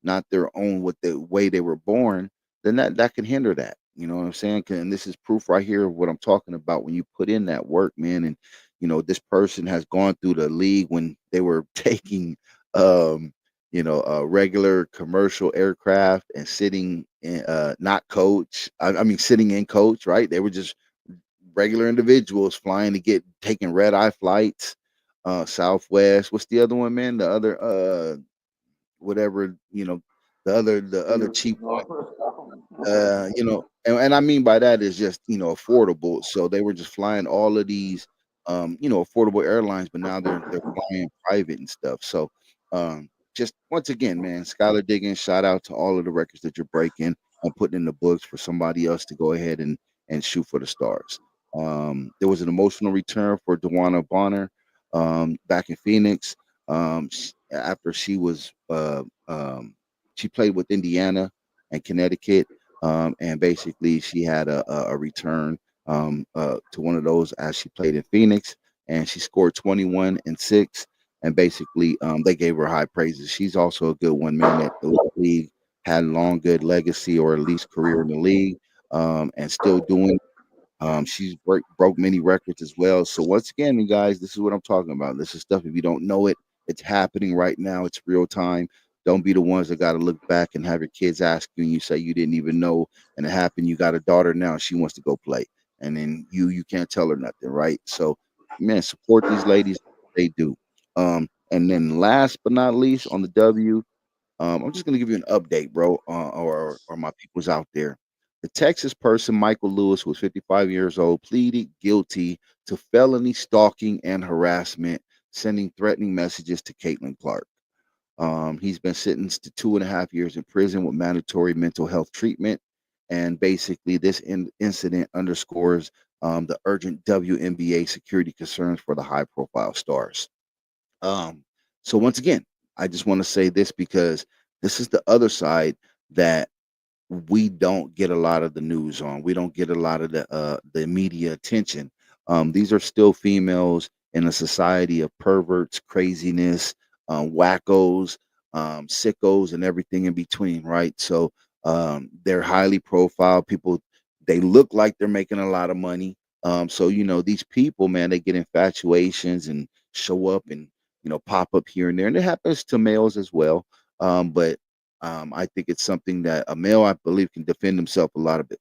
not their own with the way they were born, then that can hinder that. You know what I'm saying? And this is proof right here of what I'm talking about. When you put in that work, man, and this person has gone through the league when they were taking, um, regular commercial aircraft and sitting in, not coach. I mean, sitting in coach, right? They were just regular individuals flying to get taking red eye flights, Southwest. What's the other one, man? The other whatever, the other cheap one. And I mean by that is just, affordable. So they were just flying all of these, affordable airlines, but now they're flying private and stuff. So, just once again, man, Skylar Diggins, shout out to all of the records that you're breaking and putting in the books for somebody else to go ahead and shoot for the stars. There was an emotional return for Dewana Bonner, back in Phoenix, after she played with Indiana and Connecticut, and basically she had a return, to one of those as she played in Phoenix, and she scored 21 and 6, and basically they gave her high praises. She's also a good one, man. That the league had long good legacy or at least career in the league, and still doing. She's broke many records as well. So once again, you guys, this is what I'm talking about. This is stuff. If you don't know it, it's happening right now. It's real time. Don't be the ones that got to look back and have your kids ask you, and you say you didn't even know, and it happened. You got a daughter now; she wants to go play, and then you can't tell her nothing, right? So, man, support these ladies. They do. And then last but not least, on the W. I'm just gonna give you an update, bro, or my people's out there. The Texas person Michael Lewis, who was 55 years old, pleaded guilty to felony stalking and harassment, sending threatening messages to Caitlin Clark. He's been sentenced to 2.5 years in prison with mandatory mental health treatment. And basically, this incident underscores the urgent WNBA security concerns for the high-profile stars. Um, so once again, I just want to say this because this is the other side that we don't get a lot of the news on. We don't get a lot of the media attention. These are still females in a society of perverts, craziness, wackos, sickos, and everything in between, right? So they're highly profiled people. They look like they're making a lot of money. So these people, man, they get infatuations and show up and pop up here and there, and it happens to males as well. But I think it's something that a male, I believe, can defend himself a lot of it,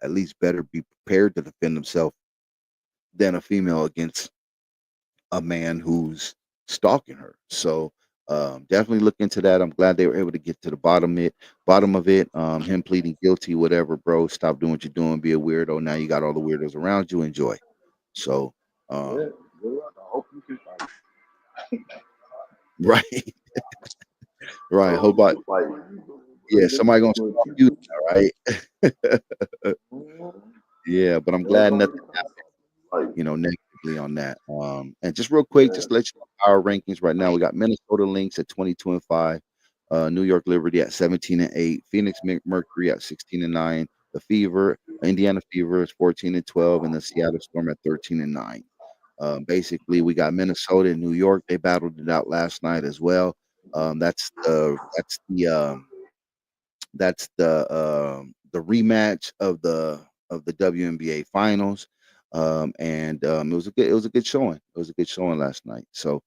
at least better be prepared to defend himself than a female against a man who's stalking her. So definitely look into that. I'm glad they were able to get to the bottom of it. Him pleading guilty, whatever, bro. Stop doing what you're doing. Be a weirdo. Now you got all the weirdos around you. Enjoy. So Yeah, um, good luck. I hope you can fight. right, I right. hope Hope you I can fight. yeah, Bring somebody gonna it stalk to you you. now, right? Yeah, but I'm Don't glad nobody nothing come fight. negatively on that. And just real quick, Yeah. just to let you know our rankings right now. We got Minnesota Lynx at 22 and 5, New York Liberty at 17 and 8, Phoenix Mercury at 16 and 9, the Fever, Indiana Fever is 14 and 12, and the Seattle Storm at 13 and 9. Basically, we got Minnesota and New York. They battled it out last night as well. That's the rematch of the WNBA finals. It was a good showing. It was a good showing last night. So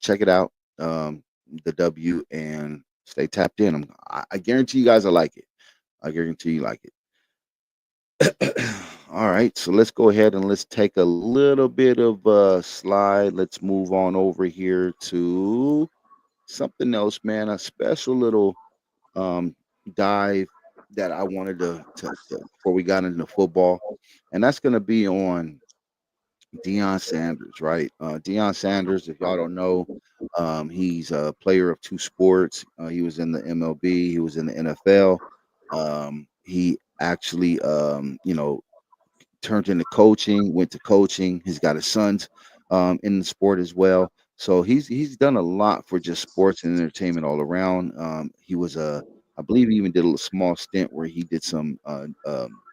check it out. The W, and stay tapped in. I guarantee you guys will like it. I guarantee you like it. All right, so let's go ahead and let's take a little bit of a slide. Let's move on over here to something else, man. A special little um, dive that I wanted to before we got into football, and that's going to be on Deion Sanders, right? Deion Sanders, if y'all don't know, he's a player of two sports. He was in the MLB, he was in the NFL. He actually, turned into coaching, went to coaching. He's got his sons in the sport as well. So he's done a lot for just sports and entertainment all around. He was I believe he even did a little small stint where he did some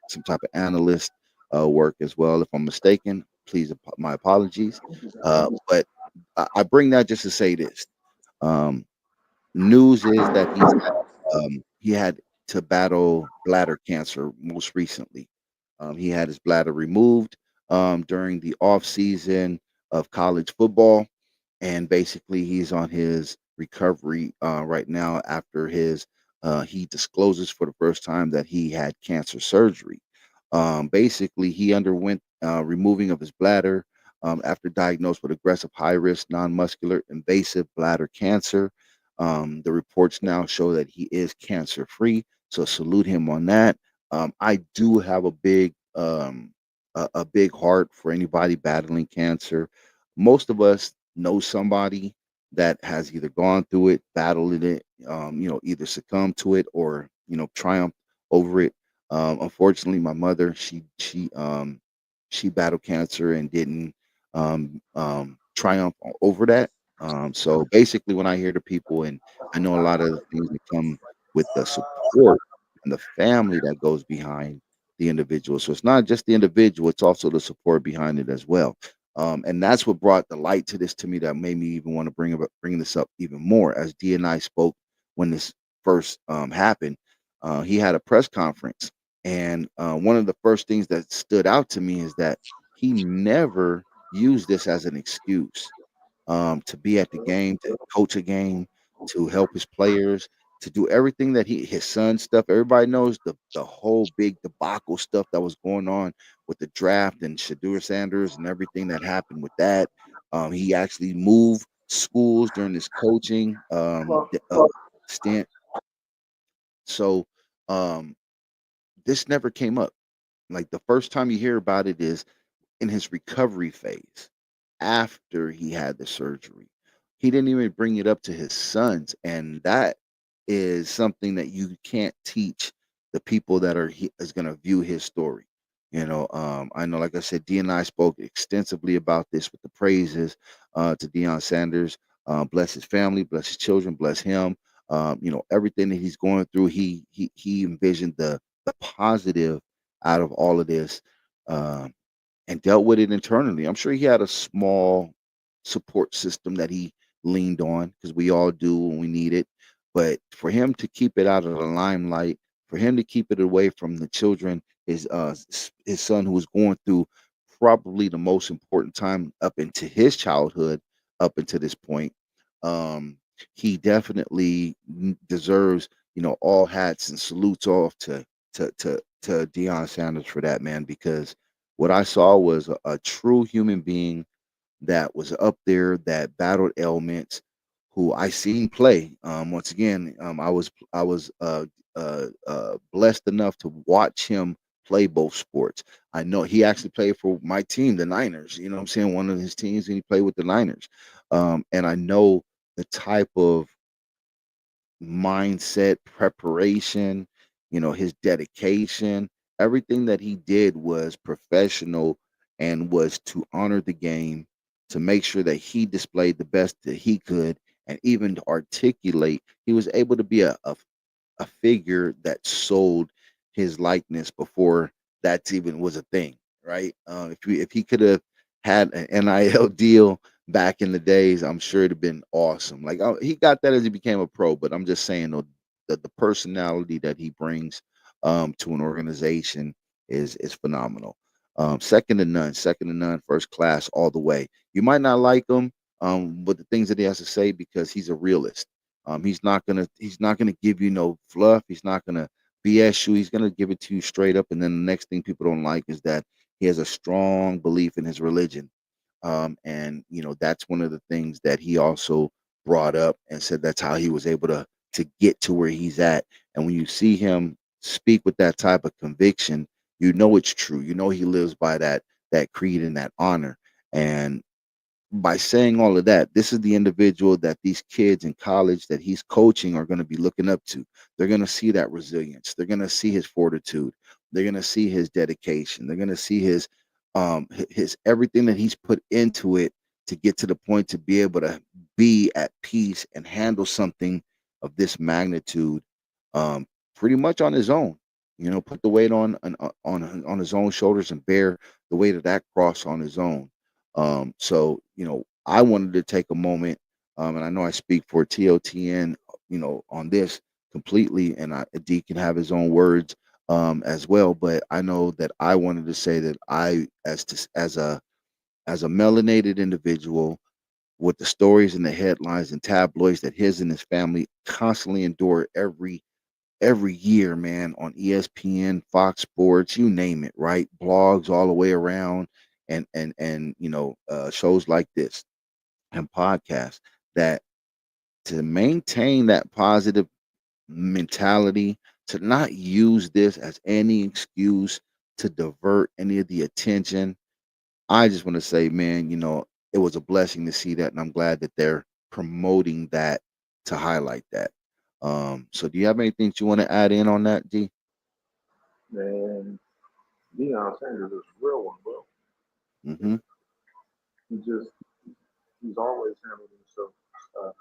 some type of analyst work as well. If I'm mistaken, please, my apologies. But I bring that just to say this. Um, News is that he had to battle bladder cancer most recently. He had his bladder removed during the off season of college football, and basically he's on his recovery right now after his he discloses for the first time that he had cancer surgery. Basically, he underwent removing of his bladder after diagnosed with aggressive high risk non-muscular invasive bladder cancer. The reports now show that he is cancer free, so salute him on that. I do have a big heart for anybody battling cancer. Most of us know somebody that has either gone through it, battled it, either succumbed to it or triumphed over it. Unfortunately, my mother, she battled cancer and didn't triumph over that. So basically, when I hear the people, and I know a lot of the things that come with the support and the family that goes behind the individual. So it's not just the individual; it's also the support behind it as well. And that's what brought the light to this to me that made me even want to bring this up even more. As D and I spoke when this first happened, he had a press conference, and one of the first things that stood out to me is that he never used this as an excuse to be at the game, to coach a game, to help his players, to do everything that his son stuff. Everybody knows the whole big debacle stuff that was going on with the draft and Shadur Sanders and everything that happened with that. He actually moved schools during his coaching stint. So um, this never came up. Like the first time you hear about it is in his recovery phase after he had the surgery. He didn't even bring it up to his sons, and that is something that you can't teach the people that is going to view his story. I know, like I said, D and I spoke extensively about this with the praises to Deion Sanders. Bless his family, bless his children, bless him. Everything that he's going through, he envisioned the positive out of all of this. Um, and dealt with it internally. I'm sure he had a small support system that he leaned on because we all do when we need it. But for him to keep it out of the limelight, for him to keep it away from the children, his son who was going through probably the most important time up into his childhood, up until this point, um, he definitely deserves all hats and salutes off to Deion Sanders for that, man, because what I saw was a true human being that was up there that battled ailments, who I seen play. Once again, I was blessed enough to watch him play both sports. I know he actually played for my team, the Niners. You know what I'm saying? One of his teams, and he played with the Niners. And I know the type of mindset, preparation, his dedication, everything that he did was professional and was to honor the game, to make sure that he displayed the best that he could, and even to articulate. He was able to be a figure that sold his likeness before that even was a thing, right? If he could have had an NIL deal back in the days, I'm sure it'd have been awesome. Like he got that as he became a pro, but I'm just saying though, the personality that he brings to an organization is phenomenal. Second to none, first class all the way. You might not like him, but the things that he has to say because he's a realist. He's not gonna give you no fluff. He's not gonna BS you. He's gonna give it to you straight up. And then the next thing people don't like is that he has a strong belief in his religion. And that's one of the things that he also brought up and said that's how he was able to get to where he's at. And when you see him speak with that type of conviction, you know it's true. You know he lives by that creed and that honor. And by saying all of that, this is the individual that these kids in college that he's coaching are going to be looking up to. They're going to see that resilience. They're going to see his fortitude. They're going to see his dedication. They're going to see his everything that he's put into it to get to the point to be able to be at peace and handle something of this magnitude pretty much on his own. Put the weight on his own shoulders and bear the weight of that cross on his own. So I wanted to take a moment, and I know I speak for TOTN, on this completely, and D can have his own words as well. But I know that I wanted to say that as a melanated individual with the stories and the headlines and tabloids that his and his family constantly endure every year, man, on ESPN, Fox Sports, you name it, right? Blogs all the way around, and shows like this and podcasts, that to maintain that positive mentality, to not use this as any excuse to divert any of the attention. I just want to say, man, it was a blessing to see that, and I'm glad that they're promoting that to highlight that. So do you have anything that you want to add in on that, D? Man, Deion Sanders is a real one, bro. Mm-hmm. He just he's always handled himself. Uh,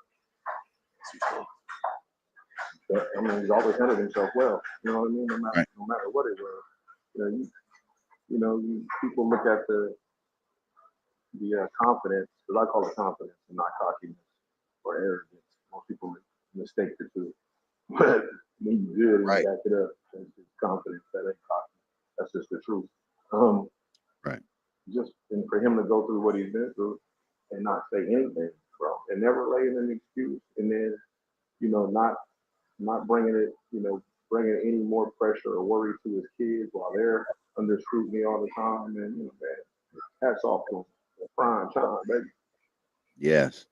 I mean, he's always handled himself well. You know what I mean? Right. No matter what it was. You know, people look at the confidence, because I call it confidence and not cockiness or arrogance. Most people mistake the two. But when you good and you Right. back it up, it's confidence. That ain't cocky. That's just the truth. Um, Right. just and for him to go through what he's been through and not say anything, bro, and never lay in an excuse, and then not bringing it, bringing any more pressure or worry to his kids while they're under scrutiny all the time, and man, hats off to him. Prime time, baby. Yes.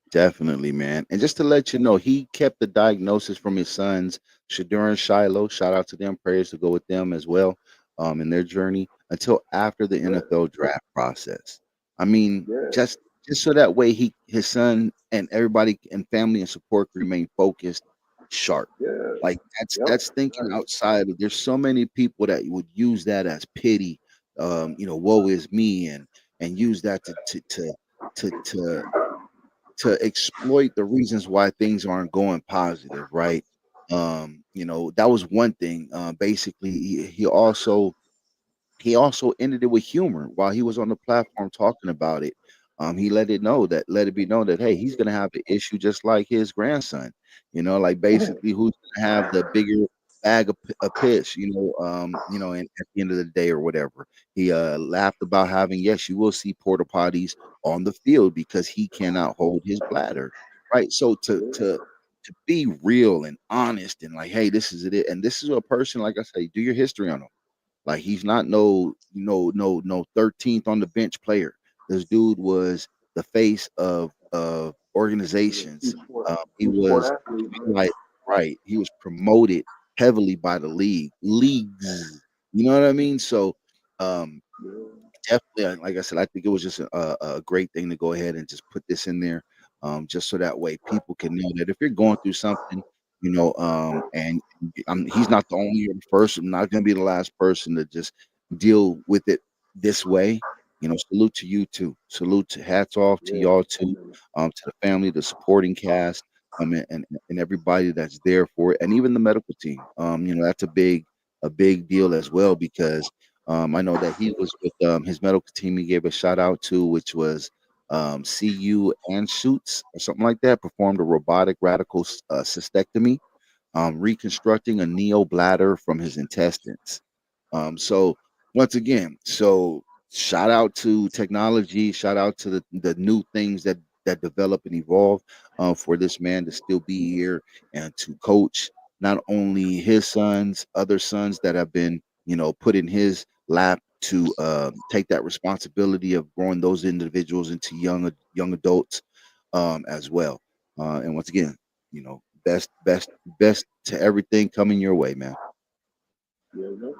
Definitely, man. And just to let you know, he kept the diagnosis from his sons, Shadur and Shiloh. Shout out to them. Prayers to go with them as well, in their journey until after the Yeah, NFL draft process. I mean, yeah, just so that way his son and everybody and family and support can remain focused, sharp. yeah, Like that's yep, thinking right. outside of. There's so many people that would use that as pity. Woe is me, and use that to to to exploit the reasons why things aren't going positive, right? That was one thing. Basically, he also ended it with humor while he was on the platform talking about it. He let it be known that hey, he's gonna have an issue just like his grandson. Like basically who's gonna have the bigger bag of pitch, and at the end of the day or whatever. He laughed about having, yes, you will see porta potties on the field because he cannot hold his bladder. Right. So to be real and honest and like, hey, this is it. And this is a person, like I say, do your history on him. Like he's not no 13th on the bench player. This dude was the face of He's a organizations. He true sport was athlete, man. highlighted, right. He was promoted heavily by the leagues. You know what I mean? So um Yeah, definitely, like I said, I think it was just a great thing to go ahead and just put this in there, just so that way people can know that if you're going through something, and he's not the only or the first, not going to be the last person to just deal with it this way. Salute to you too. Salute to hats off to yeah, y'all too, definitely. to the family, the supporting cast, and everybody that's there for it, and even the medical team. That's a big deal as well because I know that he was with his medical team. He gave a shout out to, which was CU and Shoots or something like that. Performed a robotic radical cystectomy, reconstructing a neo bladder from his intestines. So once again, shout out to technology, shout out to the new things that develop and evolve, for this man to still be here and to coach not only his sons, other sons that have been put in his lap to take that responsibility of growing those individuals into young adults, as well. And once again, best to everything coming your way, man. Yeah, yeah.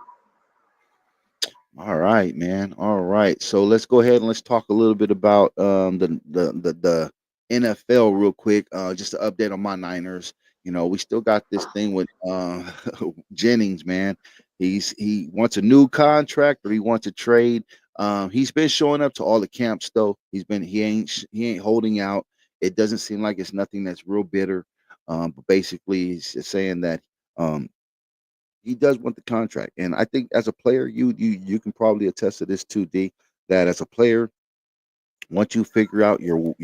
All right, man. All right. So let's go ahead and let's talk a little bit about the NFL real quick. Just to update on my Niners. We still got this thing with Jennings, man. He wants a new contract or he wants a trade. He's been showing up to all the camps though. He ain't holding out. It doesn't seem like it's nothing that's real bitter. But basically he's just saying that um He does want the contract, and I think as a player, you can probably attest to this too, D. That as a player, once you figure out your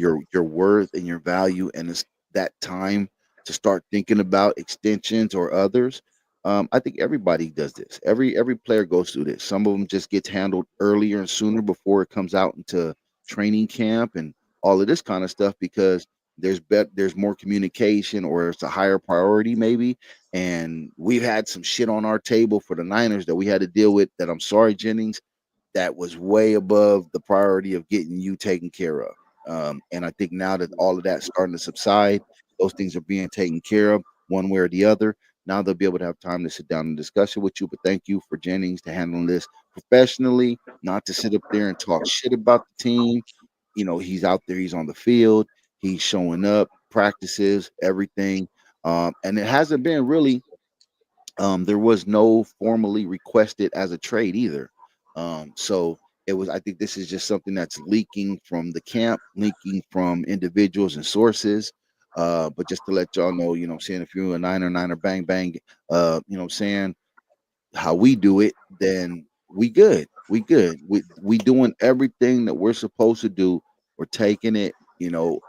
worth and your value, and it's that time to start thinking about extensions or others. I think everybody does this. Every player goes through this. Some of them just gets handled earlier and sooner before it comes out into training camp and all of this kind of stuff, because there's more communication, or it's a higher priority maybe. And we've had some shit on our table for the Niners that we had to deal with, that I'm sorry, Jennings, that was way above the priority of getting you taken care of. And I think now that all of that's starting to subside, those things are being taken care of one way or the other. Now they'll be able to have time to sit down and discuss it with you. But thank you for Jennings to handling this professionally, not to sit up there and talk shit about the team. He's out there, he's on the field, he's showing up, practices, everything. And it hasn't been really there was no formally requested as a trade either. So it was. I think this is just something that's leaking from the camp, leaking from individuals and sources. But just to let y'all know, what I'm saying, if you're a Niner bang bang, what I'm saying, how we do it, then we good. We good. We doing everything that we're supposed to do. We're taking it,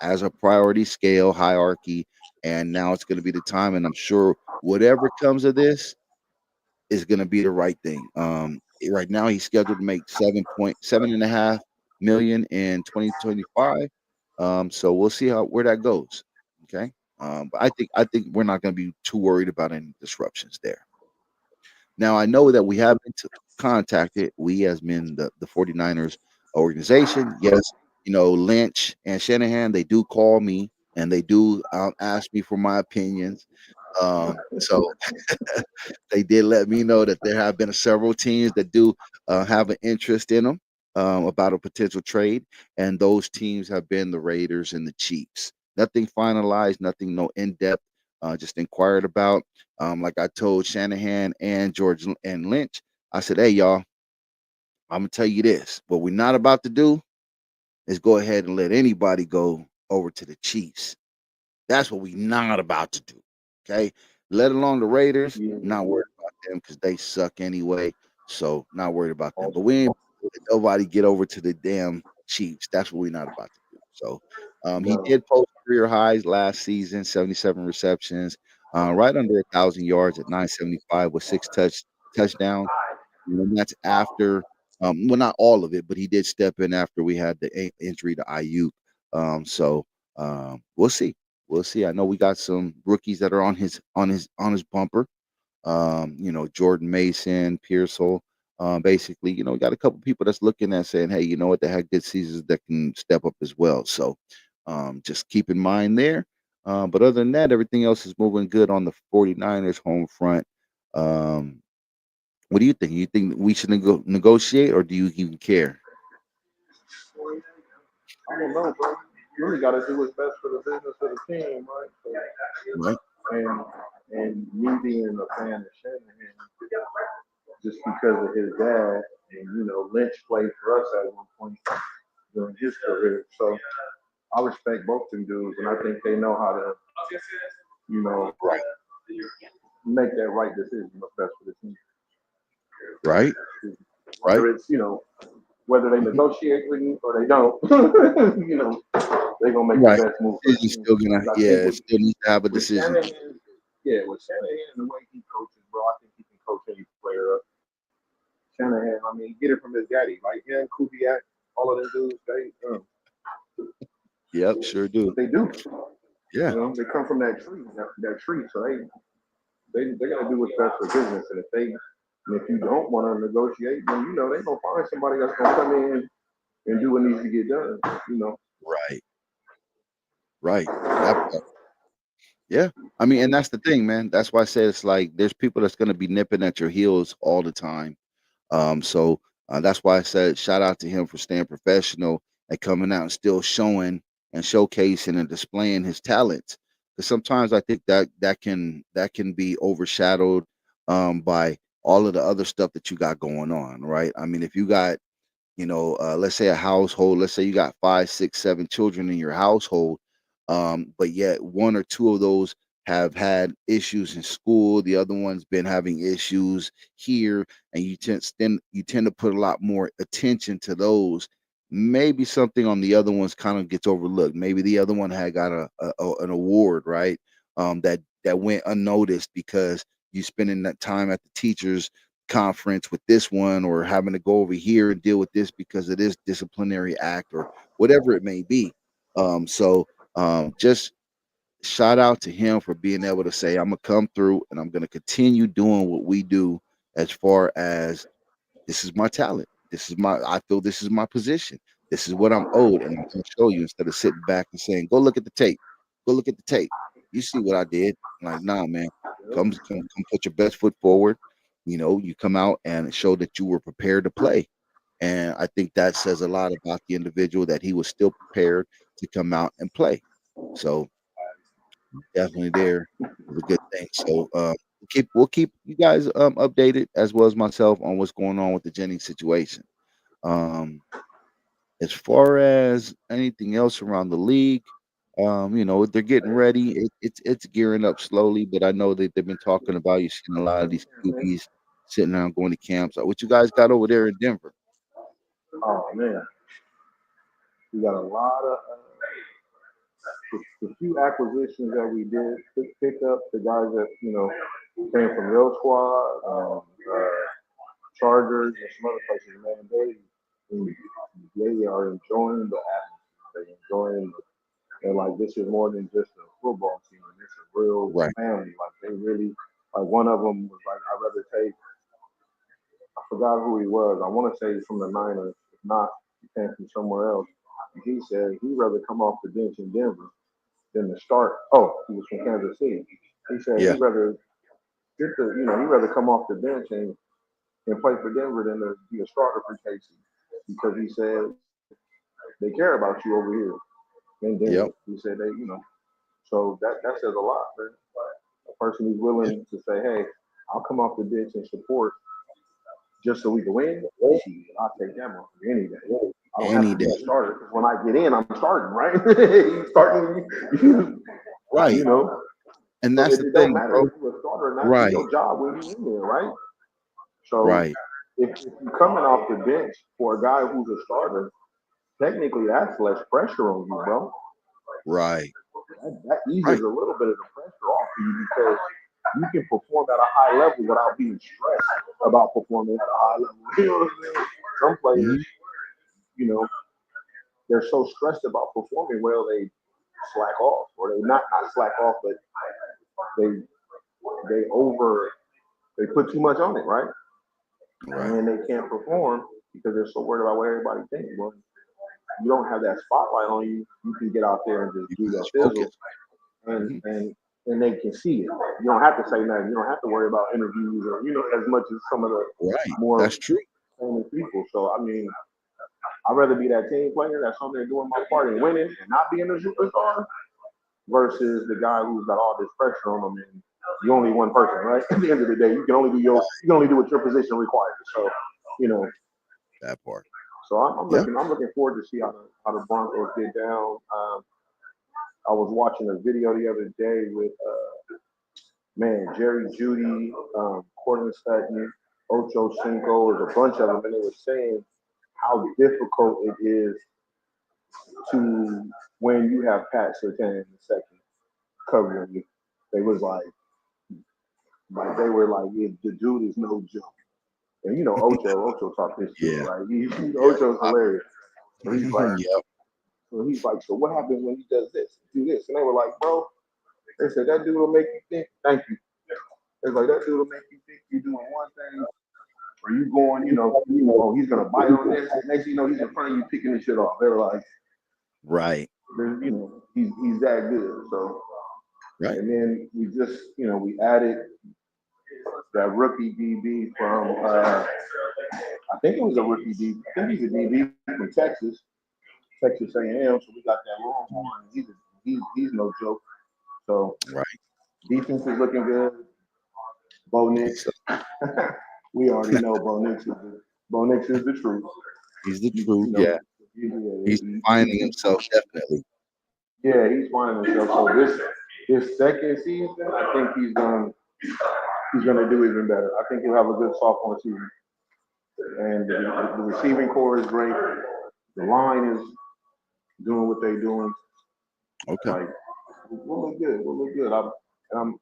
as a priority scale hierarchy, and now it's going to be the time. And I'm sure whatever comes of this is going to be the right thing. Right now he's scheduled to make 7.7.5 million in 2025. So we'll see how where that goes. Okay. But I think we're not going to be too worried about any disruptions there. Now I know that we have been contacted. We as men, the 49ers organization. Yes, Lynch and Shanahan, they do call me and they do ask me for my opinions. So they did let me know that there have been several teams that do have an interest in them, about a potential trade, and those teams have been the Raiders and the Chiefs. Nothing finalized, nothing, no in depth, just inquired about. Like I told Shanahan and George and Lynch, I said, "Hey, y'all, I'm gonna tell you this. What we're not about to do is go ahead and let anybody go over to the Chiefs. That's what we not about to do. Okay. Let alone the Raiders, Yeah. not worried about them because they suck anyway. So not worried about them. But Also, we ain't let nobody get over to the damn Chiefs. That's what we're not about to do. So he no, did post career highs last season, 77 receptions, right under 1,000 yards at 975 with touchdowns. And that's after, well, not all of it, but he did step in after we had the injury to Ayuk. So we'll see. We'll see. I know we got some rookies that are on his bumper. Jordan Mason, Pearsall. Basically, got a couple people that's looking at saying, hey, you know what, they had good seasons that can step up as well. So just keep in mind there. But other than that, everything else is moving good on the 49ers home front. Um, what do you think? You think we should negotiate, or do you even care? I don't know, bro. You really got to do what's best for the business of the team, right? Right, And me being a fan of Shanahan, just because of his dad, and Lynch played for us at one point during his career, so I respect both them dudes, and I think they know how to, you know, right, make that right decision what's best for the team. right, right. Whether it's whether they Mhm. negotiate with you or they don't, they're gonna make the Right. best move for the Decision's team. still gonna, 'Cause I think yeah, it still needs to have a with decision. Shanahan, yeah, with Shanahan and the way he coaches, bro, I think he can coach any player up. Shanahan, I mean, get it from his daddy, like him, Kubiak, all of them dudes. Yep, sure do. They do. Yeah, They come from that tree, that tree. So they gotta do what's best for business. And if you don't want to negotiate, then they gonna find somebody that's gonna come in and do what needs to get done. You know, right, right. That part. Yeah. I mean, and that's the thing, man. That's why I say it's like there's people that's gonna be nipping at your heels all the time. So that's why I said shout out to him for staying professional and coming out and still showing and showcasing and displaying his talents. Because sometimes I think that can be overshadowed by all of the other stuff that you got going on, right? I mean, if you got, let's say a household, let's say you got five, six, seven children in your household, but yet one or two of those have had issues in school, the other one's been having issues here, and you tend to put a lot more attention to those. Maybe something on the other ones kind of gets overlooked. Maybe the other one had got an award, right? That went unnoticed because you spending that time at the teachers conference with this one, or having to go over here and deal with this because of this disciplinary act, or whatever it may be. Just shout out to him for being able to say, I'm gonna come through and I'm gonna continue doing what we do, as far as this is my talent. I feel this is my position. This is what I'm owed, and I'm gonna show you, instead of sitting back and saying, go look at the tape. Go look at the tape. You see what I did. I'm like, nah, man, come put your best foot forward. You come out and show that you were prepared to play. And I think that says a lot about the individual, that he was still prepared to come out and play. So definitely there is a good thing. So we'll keep you guys updated, as well as myself, on what's going on with the Jennings situation. Um, as far as anything else around the league, they're getting ready. It's gearing up slowly, but I know that they've been talking about, you seeing a lot of these QBs sitting down going to camps. What you guys got over there in Denver? Oh man, we got a lot of the few acquisitions that we did pick up, the guys that came from your squad, Chargers, and some other places. Man, they are enjoying the atmosphere. They're enjoying. They're like, this is more than just a football team. It's a real Right. family. Like, they really, like, one of them was like, I'd rather take. I forgot who he was. I want to say he's from the Niners. If not, he came from somewhere else. And he said he'd rather come off the bench in Denver than to start. Oh, he was from Kansas City. He said Yeah. he'd rather he'd rather come off the bench and play for Denver than to be a starter for Casey, because he said they care about you over here in Denver. Yep. He said so that says a lot, man. A person who's willing to say, hey, I'll come off the bench and support just so we can win. I'll take that one any day. I don't have Any to be day. a starter, because when I get in, I'm starting, right? He's starting, Right. you know. And So that's the it don't thing, matter bro. if you're a starter or not. It's Right. your job when you're in there, right? So Right. if you're coming off the bench for a guy who's a starter, technically that's less pressure on you, bro. Right. That eases Right. a little bit of the pressure off of you, because you can perform at a high level without being stressed about performing at a high level. You know what I'm saying? Some Hmm. players, you know, they're so stressed about performing well, they slack off, or they not slack off, but they they over they put too much on it, right? And Right. then they can't perform because they're so worried about what everybody thinks. Well, you don't have that spotlight on you. You can get out there and just You do can your just fizzle, focus. and Hmm. and and they can see it. You don't have to say nothing. You don't have to worry about interviews, or as much as some of the Right. more That's true. famous people. So I mean, I'd rather be that team player that's on there doing my part and winning and not being a superstar, versus the guy who's got all this pressure on him, and you're only one person, right? At the end of the day, you can only do what your position requires. So, you know, That part. so I'm Yeah. looking forward to see how the Broncos get down. I was watching a video the other day with Jerry Judy, Cortland Sutton, Ocho Cinco, there's a bunch of them, and they were saying how difficult it is to, when you have Pat Surtain in the second covering you. They was like they were like, yeah, the dude is no joke. And Ocho talked his shit, Yeah. right? Yeah. Ocho's hilarious. So he's like, Yep. so what happens when he does this, do this? And they were like, bro, they said that dude will make you think. Thank you. It's like that dude will make you think you're doing one thing, or you going, oh, he's gonna bite on this. Next thing you know, he's in front of you picking the shit off. They were like, Right. he's that good. So, Right. and then we added that rookie DB from I think it was a rookie DB. I think he's a DB from Texas A&M. So we got that Longhorn. He's no joke. So Right. defense is looking good. Bo Nix, So we already know Bo Nix is the truth. he's the You, truth. you know, Yeah. He's finding himself, definitely. yeah, he's finding himself. So his second season, I think he's gonna do even better. I think he'll have a good sophomore season, and the receiving core is great. The line is doing what they're doing. Okay. Like we'll look good. We'll look good. I'm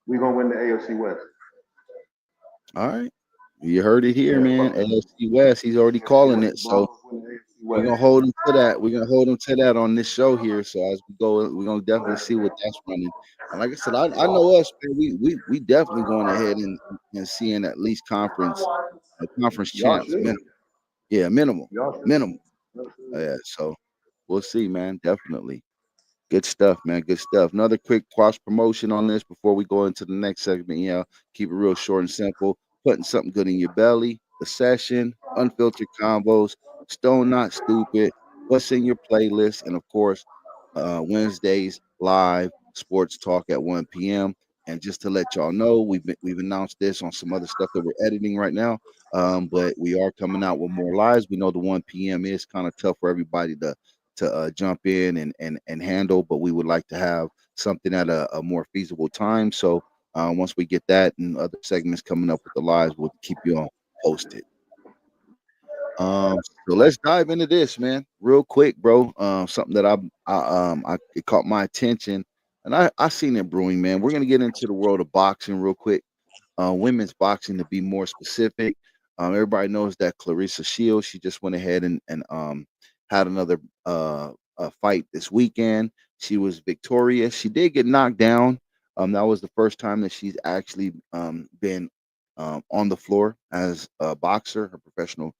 we're gonna win the AFC West. All right. You heard it here, Yeah, man. AFC West. He's already AFC calling West. it. The So Broncos win the AFC we're West. gonna hold him to that. We're gonna hold him to that on this show here. So as we go, we're gonna definitely see what that's running. And like I said, I know us, man. We definitely going ahead and seeing at least conference Y'all champs should. minimum. Yeah, minimal, Y'all should. minimum. Yeah. So we'll see, man. Definitely. Good stuff, man. Good stuff. Another quick cross promotion on this before we go into the next segment. Keep it real short and simple. Putting something good in your belly. The session, unfiltered combos, stone not stupid. What's in your playlist, and of course, Wednesdays live sports talk at 1 p.m. And just to let y'all know, we've announced this on some other stuff that we're editing right now. But we are coming out with more lives. We know the 1 p.m. is kind of tough for everybody to jump in and handle, but we would like to have something at a more feasible time. So once we get that and other segments coming up with the lives, we'll keep you on posted. So let's dive into this, man, real quick, bro. Something that it caught my attention, and I seen it brewing, man. We're gonna get into the world of boxing real quick, women's boxing to be more specific. Everybody knows that Clarissa Shields, she just went ahead and had another fight this weekend. She was victorious. She did get knocked down. That was the first time that she's actually been on the floor as a boxer, her professional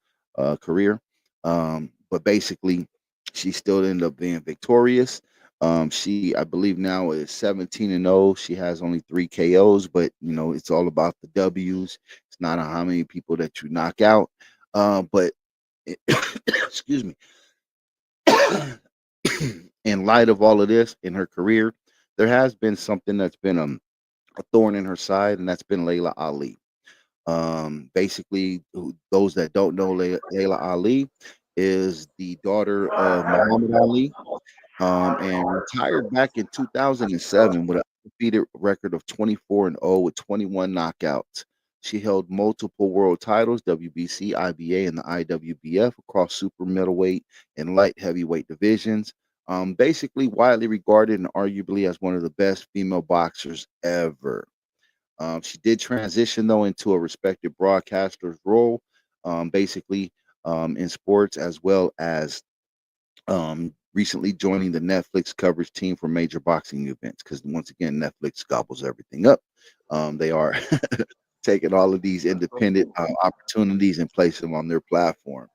career. But basically, she still ended up being victorious. She, I believe, now is 17-0. She has only 3 KOs, but it's all about the W's. It's not how many people that you knock out. But excuse me. In light of all of this in her career, there has been something that's been a thorn in her side, and that's been Layla Ali. Basically, those that don't know, Layla Ali is the daughter of Muhammad Ali, and retired back in 2007 with an undefeated record of 24-0 with 21 knockouts. She held multiple world titles, WBC, IBA, and the IWBF across super middleweight and light heavyweight divisions. Basically, widely regarded and arguably as one of the best female boxers ever. She did transition though into a respected broadcaster's role, basically in sports, as well as recently joining the Netflix coverage team for major boxing events. Because once again, Netflix gobbles everything up. They are taking all of these independent opportunities and place them on their platform.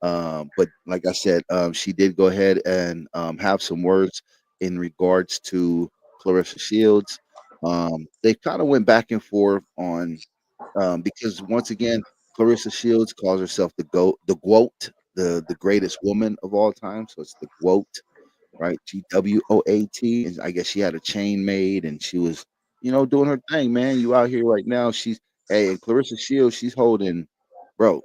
But like I said, she did go ahead and have some words in regards to Clarissa Shields. They kind of went back and forth on because once again, Clarissa Shields calls herself the GWOAT, the greatest woman of all time. So it's the GWOAT, right? GWOAT. And I guess she had a chain made, and she was, doing her thing, man. You out here right now. Hey, and Clarissa Shields, she's holding, bro.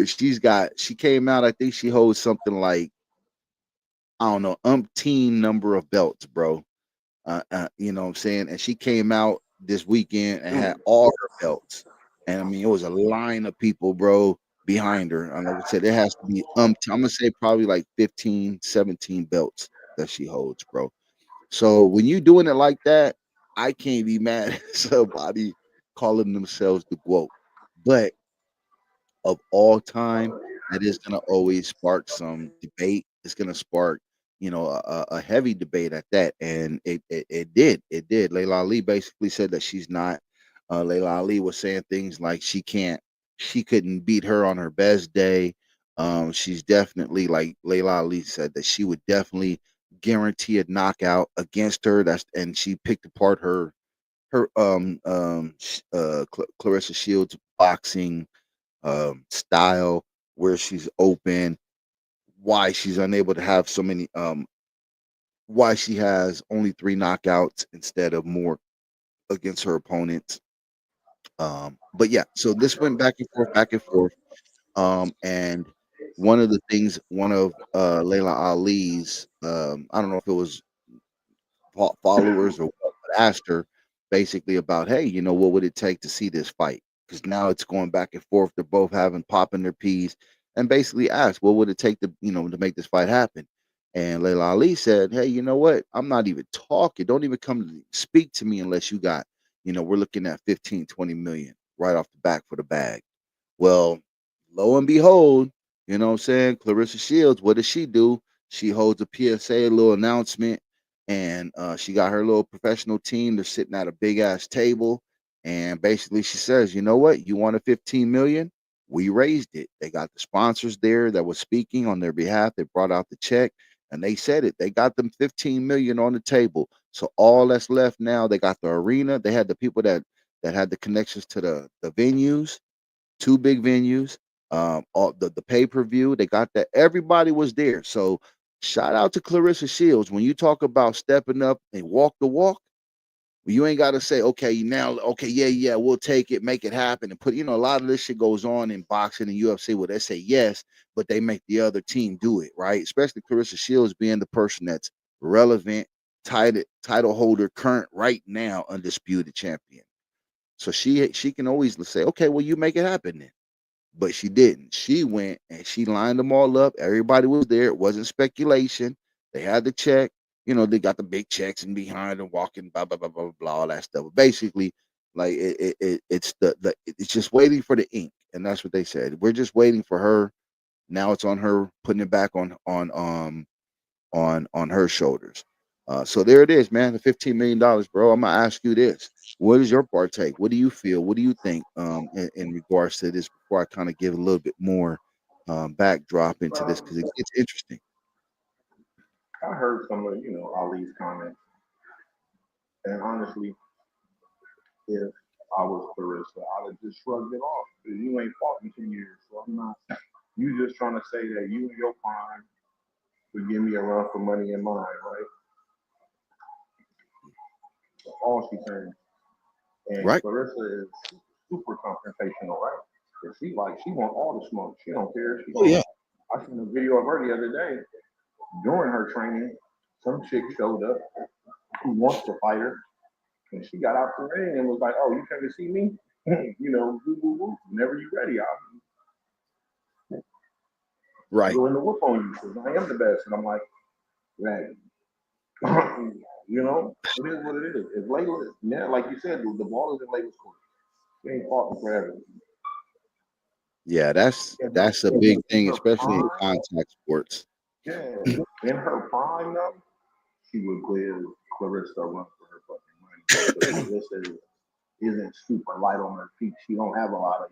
She came out. I think she holds something like, I don't know, umpteen number of belts, bro. You know what I'm saying? And she came out this weekend and had all her belts. And I mean, it was a line of people, bro, behind her. And like I said, it has to be I'm gonna say probably like 15, 17 belts that she holds, bro. So when you doing it like that, I can't be mad at somebody calling themselves the GOAT. But of all time, that is going to always spark some debate. It's going to spark, a heavy debate at that, and it did. It did. Layla Ali basically said that she's not. Layla Ali was saying things like she couldn't beat her on her best day. She's definitely, like Layla Ali said, that she would definitely guarantee a knockout against her. And she picked apart her Clarissa Shields boxing style, where she's open, why she's unable to have so many, why she has only 3 knockouts instead of more against her opponents. But yeah, so this went back and forth, back and forth. And one of the things, one of Layla Ali's, I don't know if it was followers or what, but asked her basically about, hey, what would it take to see this fight? Because now it's going back and forth. They're both having popping their peas, and basically asked, what would it take to to make this fight happen? And Layla Ali said, hey, you know what? I'm not even talking. Don't even come to speak to me unless you got, we're looking at 15, 20 million right off the back for the bag. Well, lo and behold, what I'm saying? Clarissa Shields, what does she do? She holds a PSA, a little announcement, and she got her little professional team. They're sitting at a big ass table, and basically she says, you know what? You want a 15 million? We raised it. They got the sponsors there that was speaking on their behalf. They brought out the check, and they said it. They got them 15 million on the table. So all that's left now, they got the arena. They had the people that had the connections to the venues, two big venues, all the pay-per-view. They got that. Everybody was there. So shout out to Clarissa Shields. When you talk about stepping up and walk the walk, you ain't got to say, okay, now, okay, yeah, yeah, we'll take it, make it happen, and put, a lot of this shit goes on in boxing and UFC where they say yes, but they make the other team do it, right? Especially Clarissa Shields being the person that's relevant, title holder, current right now, undisputed champion. So she can always say, okay, well, you make it happen then. But she didn't. She went and she lined them all up. Everybody was there. It wasn't speculation. They had the check. They got the big checks and behind them walking, blah blah blah blah blah, all that stuff. But basically, like it's it's just waiting for the ink, and that's what they said. We're just waiting for her. Now it's on her putting it back on her shoulders. So there it is, man. The $15 million, bro. I'm gonna ask you this: what is your partake? What do you feel? What do you think in regards to this? Before I kind of give a little bit more backdrop into this, because it gets interesting. I heard some of Ali's comments, and honestly, if I was Clarissa, I'd have just shrugged it off. You ain't fought in 2 years, so I'm not. You just trying to say that you and your prime would give me a run for money in mine, right? That's all she's saying. And Right? Clarissa is super confrontational, right? Cause she want all the smoke. She don't care. She Oh going. yeah. I seen a video of her the other day during her training. Some chick showed up who wants to fight her, and she got out the ring and was like, "Oh, you came to see me? Woo, woo, woo. Whenever you ready, I'll Right. go in the whoop on you because I am the best." And I'm like, "Man, it is what it is. If Layla, yeah, like you said, the ball is in Layla's court. She ain't fought in forever. Yeah, that's In her, that's a big in thing, her especially in prime, contact sports. yeah, in her prime, though, she would give Clarissa a run for her fucking money. Because Clarissa isn't super light on her feet. She don't have a lot of,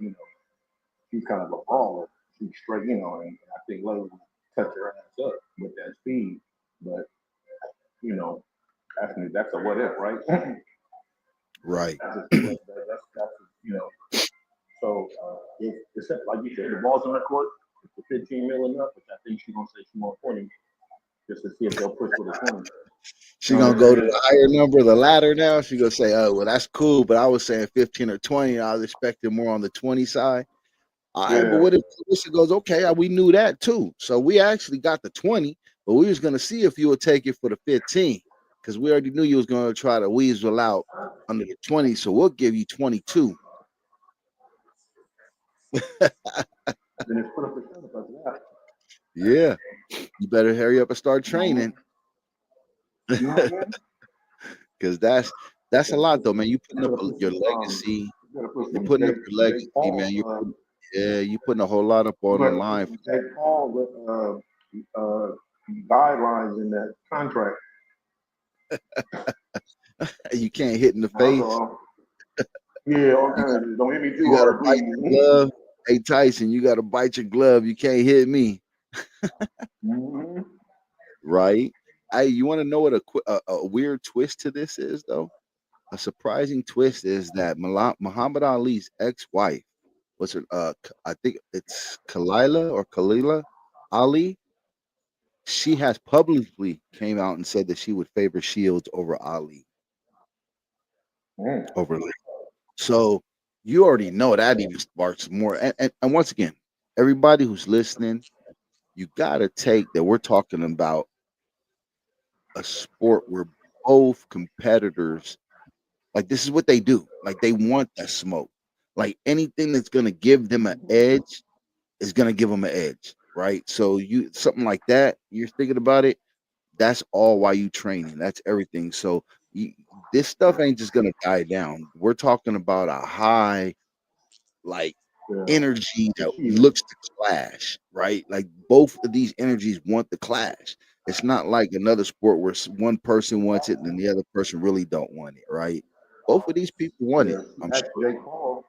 she's kind of a brawler. She's straight, and I think Layla would touch her ass up with that speed. But, you know, that's a what if, right? Right. That's so it's like you said, the ball's on the court. It's the 15 mil enough, which I think she's gonna say she want 20, just to see if they'll push for the 20. She gonna go to the higher number, the ladder now. She gonna say, "Oh, well, that's cool," but I was saying 15 or 20. I was expecting more on the 20 side. All right, but Yeah, what if Clarissa goes, okay, we knew that too. So we actually got the 20, but we was gonna see if you would take it for the 15. Because we already knew you was gonna try to weasel out under the 20. So we'll give you 22. then it's put up a shot after that. Yeah. You better hurry up and start You training. know what I mean? Because that's a Gotta lot put, though, man. You putting up gotta put your some legacy. gotta put You're some putting up Jake your legacy, man. Paul. Yeah, you putting a whole lot up You on the better put line for some Jake Paul with guidelines in that contract. that. You can't hit in the That's face. all. Yeah, all You kinds of, don't hit me too You gotta hard, bite please. your glove. Hey Tyson, you gotta bite your glove. You can't hit me, Mm-hmm. right? Hey, you want to know what a weird twist to this is, though? A surprising twist is that Muhammad Ali's ex-wife, what's her? I think it's Kalila Ali. She has publicly came out and said that she would favor Shields over Ali Mm. over Lee. So you already know that even sparks more. And once again, everybody who's listening, you got to take that we're talking about a sport where both competitors. Like this is what they do. Like they want that smoke. Like anything that's gonna give them an edge is gonna give them an edge, right? So you something like that. You're thinking about it. That's all why you training. That's everything. So you, this stuff ain't just gonna die down. We're talking about a high like Yeah. energy The that key is looks to clash, right? Like both of these energies want the clash. It's not like another sport where one person wants it and then the other person really don't want it, right? Both of these people want it, yeah. I'm Ask sure. Jake Paul.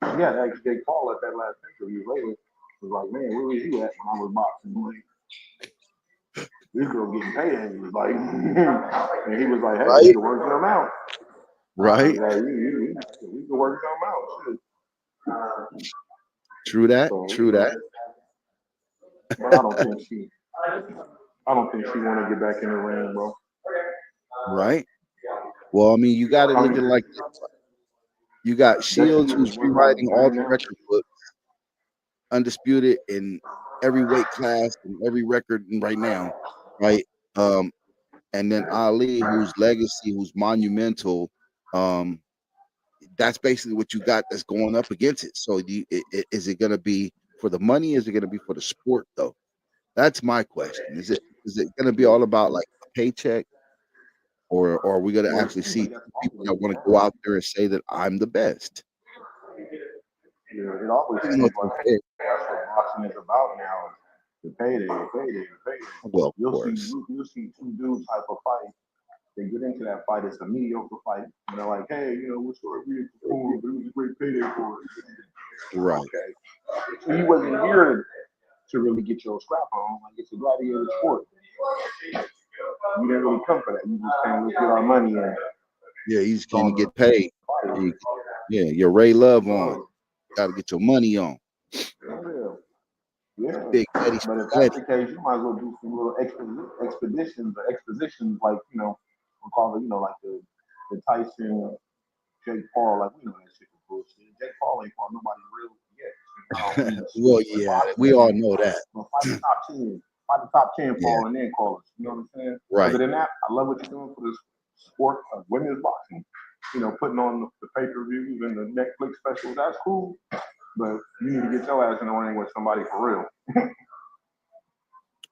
Yeah, ask Jake Paul at that last interview later. Was like, man, where was you at when I was boxing? Like, this girl getting paid. And he was like, and he was like, hey, we Right? can work them out. Right? Like, we can work them out. Shit. True that. So, True that. but I don't think she want to get back in the ring, bro. Right? Well, I mean, you got to I look mean, at it like this. You got that shit Shields is who's worth all rewriting the all time the now. record books, undisputed in every weight class and every record right now, right? Um, and then Ali, whose legacy, who's monumental. Um, that's basically what you got that's going up against it. So, is it going to be for the money? Is it going to be for the sport, though? That's my question. Is it going to be all about like a paycheck, or are we going to Well, it actually seems see like that's people always that been want to go now. out there and say that I'm the best? Yeah, it always Even though seems it's like unfair. that's what boxing is about now. The payday, the payday, the payday. Well, of You'll see, course, you'll see two dudes type of fight. They get into that fight. It's a mediocre fight. And they're like, hey, what story we didn't perform, but it was a great payday for us. right, Okay. So you wasn't here to really get your scrap on. Like it's a gladiator sport. You didn't really come for that. You just came to get our money and yeah, you just on can't the get paid. fight. You, yeah, your Ray Love on. So Got to get your money on. yeah, yeah. Big Eddie But if that's Spaghetti. the case, you might as well do some little expeditions or expositions, like we'll call it, like the Tyson, Jake Paul, like we know that shit was bullshit. Jake Paul ain't fought nobody real yet. I don't mean to Well, switch the yeah, we all boxing, know that. but fight the top 10 Yeah, Paul, and then call us. You know what I'm saying? Other right, than that, I love what you're doing for the sport of women's boxing. Putting on the pay-per-views and the Netflix specials. That's cool, but you need to get your ass in the ring with somebody for real.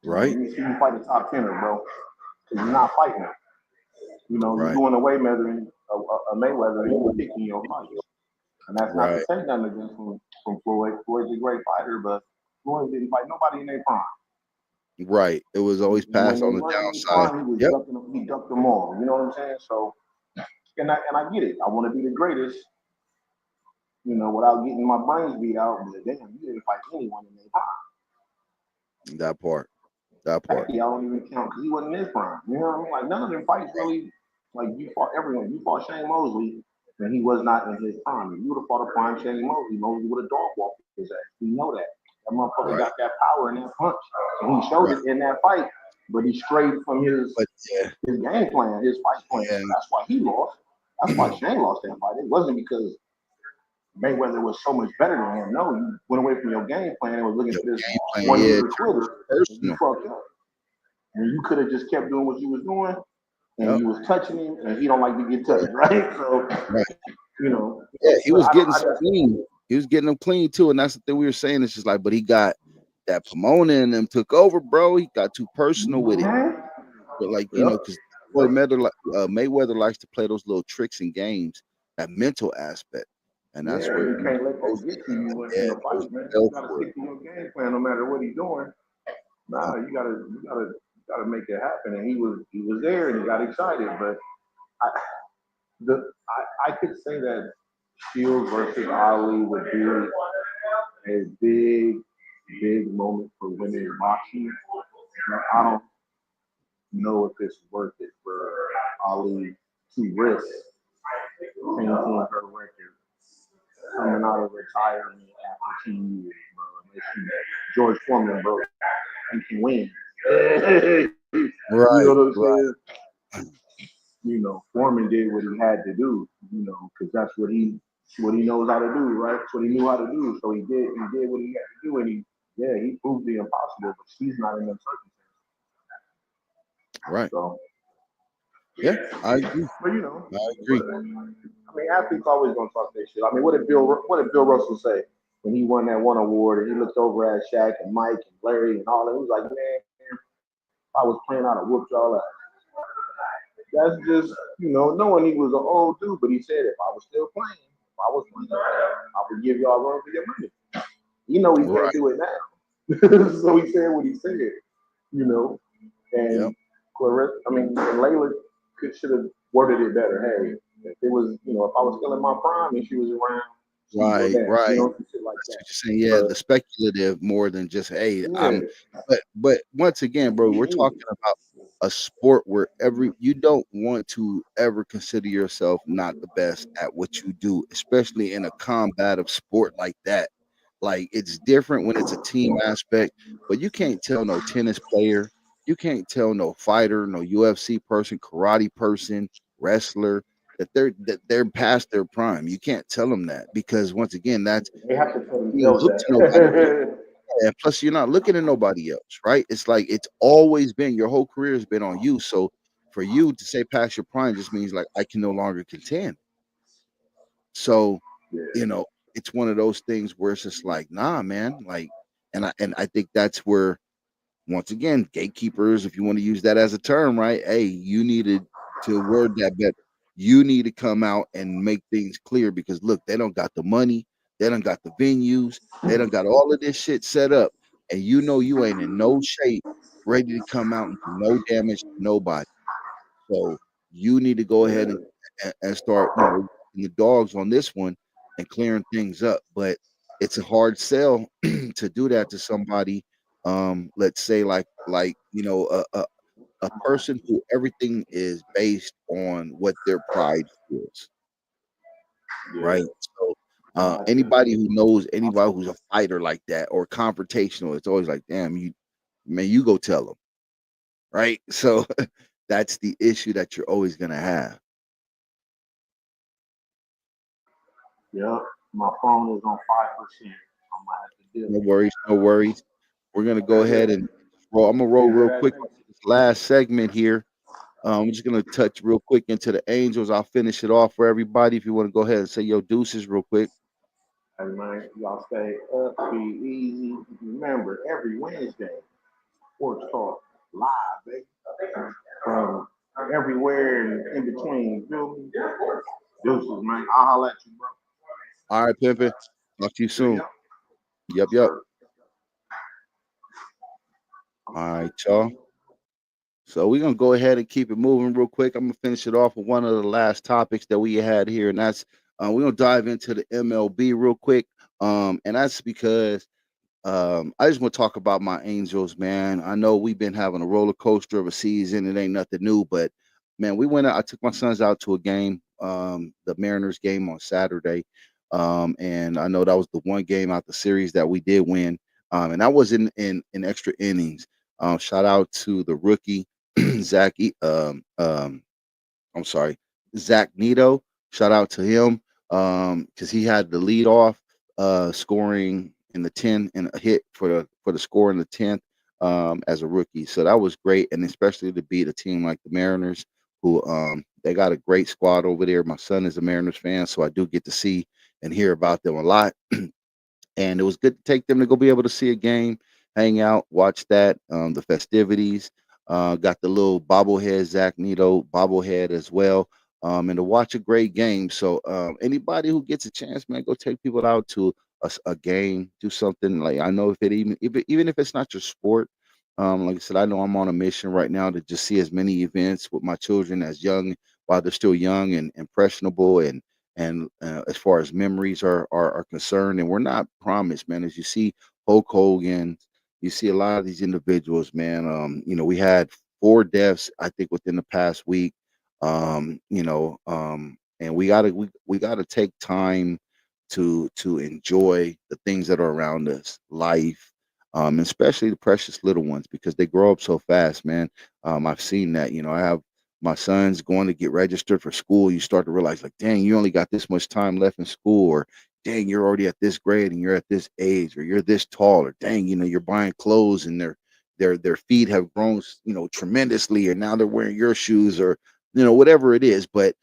right, You see, you fight the top 10er, bro. Because you're not fighting them. You're right, doing away Mayweather, a Mayweather, and you're picking your fights. And that's not to right, say nothing against from Floyd. Floyd's a great fighter, but Floyd didn't fight nobody in their prime. right. It was always And when passed they on the were in their downside. prime, Yep, he ducked them all. You know what I'm saying? So, and I get it. I want to be the greatest, without getting my brains beat out. But damn, you didn't fight anyone in their prime. that part, that part. Becky, I don't even count because he wasn't in his prime. You know what I mean? Like none of them fights Right, really. Like you fought everyone. You fought Shane Mosley, and he was not in his prime. If you would have fought a prime Shane Mosley, Mosley would have dog walked his ass. We know that. That motherfucker right, got that power in that punch, and he showed right. it in that fight. But he strayed from his But yeah, his game plan, his fight plan. So that's why he lost. That's why yeah, Shane lost that fight. It wasn't because Mayweather was so much better than him. No, you went away from your game plan and was looking your for this game plan, one yeah, hitter it turned quitter, and you personal. fucked up. And you could have just kept doing what you was doing, and Yep, you was touching him, and he don't like to get touched, right? So, right. Yeah, he but was I don't. getting some clean. He was getting them clean too, and that's the thing we were saying. It's just like, but he got that Pomona and them took over, bro. He got too personal with it. But like Yep. because Floyd Mayweather likes to play those little tricks and games, that mental aspect, and that's Yeah, where you can't let that Mosley, get to you in yeah, the fight, Mosley man. You fell gotta for it. stick to your game plan no matter what he's doing. Yep. Nah, you gotta make it happen. And he was there and he got excited. But I I could say that Shields versus Ali would be a big moment for women in boxing. I don't know if it's worth it for Ali to risk changing her record coming out of retirement after 2 years, bro. Unless George Foreman, bro, you can win. You know Right, what I'm right, saying? Foreman did what he had to do, because that's what he knows how to do, right? That's what he knew how to do. So he did what he had to do, and he proved the impossible. But she's not in them circumstances. right. So Yeah, I agree. But I but agree. I mean, athletes always gonna talk that shit. I mean, what did Bill Russell say when he won that one award and he looked over at Shaq and Mike and Larry and all that? He was like, man, if I was playing, I'd have whooped y'all ass. That's just knowing he was an old dude, but he said if I was still playing, if I was playing, I would give y'all a run for your money. He can't Right. do it now, so he said what he said. You know, Yep. and Clarissa, I mean, and Layla should have worded it better. Hey, if it was, if I was still in my prime and she was around, she'd go Right. down. Right. Some shit like That's that. what you're saying. Yeah, But the speculative more than just, hey, yeah, I'm. But once again, bro, we're talking about a sport where you don't want to ever consider yourself not the best at what you do, especially in a combative sport like that. Like it's different when it's a team aspect, but you can't tell no tennis player, you can't tell no fighter, no UFC person, karate person, wrestler that they're past their prime. You can't tell them that because once again, that's they have to tell you ain't themselves look to nobody else. that. And plus, you're not looking at nobody else, right? It's like it's always been your whole career has been on you. So for you to say past your prime just means like I can no longer contend. So, you Yeah, know, it's one of those things where it's just like, nah, man. Like, and I think that's where once again, gatekeepers, if you want to use that as a term, right? Hey, you needed to word that better. You need to come out and make things clear because look, they don't got the money, they don't got the venues, they don't got all of this shit set up, and you ain't in no shape, ready to come out and do no damage to nobody. So you need to go ahead yeah, and start, walking the dogs on this one and clearing things up. But it's a hard sell to do that to somebody. Let's say a person who everything is based on what their pride is, right? yeah. So No, I feel anybody who knows anybody who's a fighter like that or confrontational, it's always like, damn, you go tell them, right? So that's the issue that you're always gonna have. yeah. My phone is on 5%. I'm gonna have to No deal worries, no worries. We're gonna go with ahead it. and roll. I'm gonna Yeah, roll hear real that? quick into this last segment here. I'm just gonna touch real quick into the Angels. I'll finish it off for everybody. If you want to go ahead and say your deuces real quick. Hey man, y'all stay up, be easy. Remember, every Wednesday, Sports Talk live, baby. From everywhere and in between. Feel me? Deuces, man. I'll holler at you, bro. All right, Pimpin. Talk to you See soon. ya. Yep, Yes, yep. sir. All right, y'all. So we're gonna go ahead and keep it moving real quick. I'm gonna finish it off with one of the last topics that we had here, and that's we're gonna dive into the MLB real quick. And that's because I just want to talk about my Angels, man. I know we've been having a roller coaster of a season. It ain't nothing new, but man, we went out. I took my sons out to a game, the Mariners game on Saturday. And I know that was the one game out the series that we did win. And that was in extra innings. Shout out to the rookie Zach. I'm sorry, Zach Nito. Shout out to him because he had the lead off scoring in the 10 and a hit for the score in the 10th as a rookie. So that was great, and especially to beat a team like the Mariners, who they got a great squad over there. My son is a Mariners fan, so I do get to see and hear about them a lot, and it was good to take them to go be able to see a game, hang out, watch that, the festivities. Got the little bobblehead Zach Nito bobblehead as well, and to watch a great game. So anybody who gets a chance, man, go take people out to a game, do something like I know even if it's not your sport. Like I said, I know I'm on a mission right now to just see as many events with my children as young while they're still young and impressionable and as far as memories are concerned, and we're not promised, man. As you see Hulk Hogan, you see a lot of these individuals, man. We had 4 deaths, I think, within the past week. And we gotta take time to enjoy the things that are around us, life, especially the precious little ones, because they grow up so fast, man. I've seen that. I have my son's going to get registered for school. You start to realize, like, dang, you only got this much time left in school, or dang, you're already at this grade and you're at this age, or you're this tall, or dang, you're buying clothes and their feet have grown, tremendously, or now they're wearing your shoes, or whatever it is. But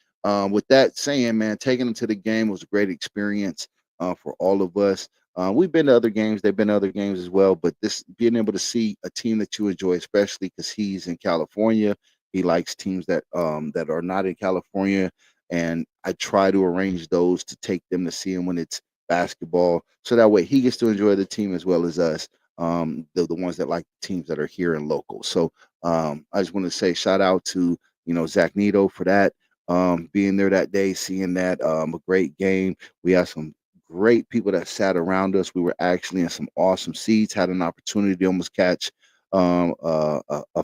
with that saying, man, taking them to the game was a great experience for all of us. We've been to other games; they've been to other games as well. But this being able to see a team that you enjoy, especially because he's in California, he likes teams that are not in California, and I try to arrange those to take them to see him when it's basketball, so that way he gets to enjoy the team as well as us. The ones that like the teams that are here and local. So I just want to say shout out to Zach Nito for that. Being there that day, seeing that a great game. We had some great people that sat around us. We were actually in some awesome seats. Had an opportunity to almost catch a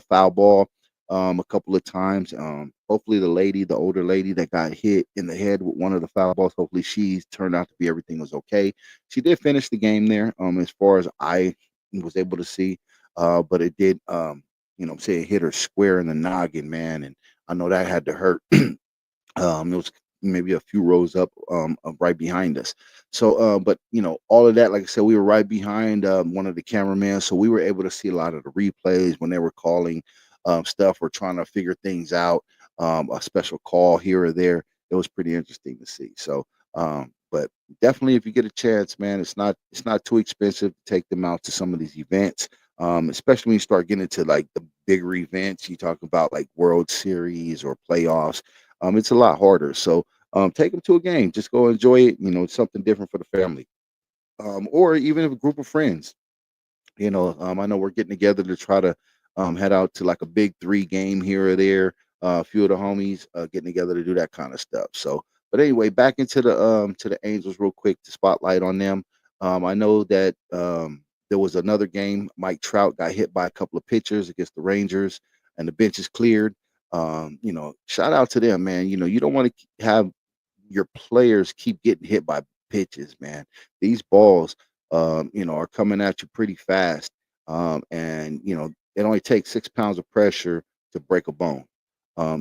foul ball a couple of times. Hopefully, the older lady that got hit in the head with one of the foul balls, hopefully she turned out to be everything was okay. She did finish the game there, as far as I was able to see, but it did, what I'm saying, hit her square in the noggin, man, and I know that had to hurt. It was maybe a few rows up, right behind us. So, but all of that, like I said, we were right behind one of the cameramen, so we were able to see a lot of the replays when they were calling stuff or trying to figure things out. A special call here or there. It was pretty interesting to see. So, but definitely, if you get a chance, man, it's not too expensive to take them out to some of these events. Especially when you start getting into like the bigger events, you talk about like World Series or playoffs. It's a lot harder. So take them to a game. Just go enjoy it. It's something different for the family. Or even if a group of friends. I know we're getting together to try to head out to like a big three game here or there. A few of the homies getting together to do that kind of stuff. So, but anyway, back into the Angels real quick to spotlight on them. I know that there was another game. Mike Trout got hit by a couple of pitchers against the Rangers, and the bench is cleared. Shout out to them, man. You don't want to have your players keep getting hit by pitches, man. These balls, are coming at you pretty fast. And it only takes 6 pounds of pressure to break a bone.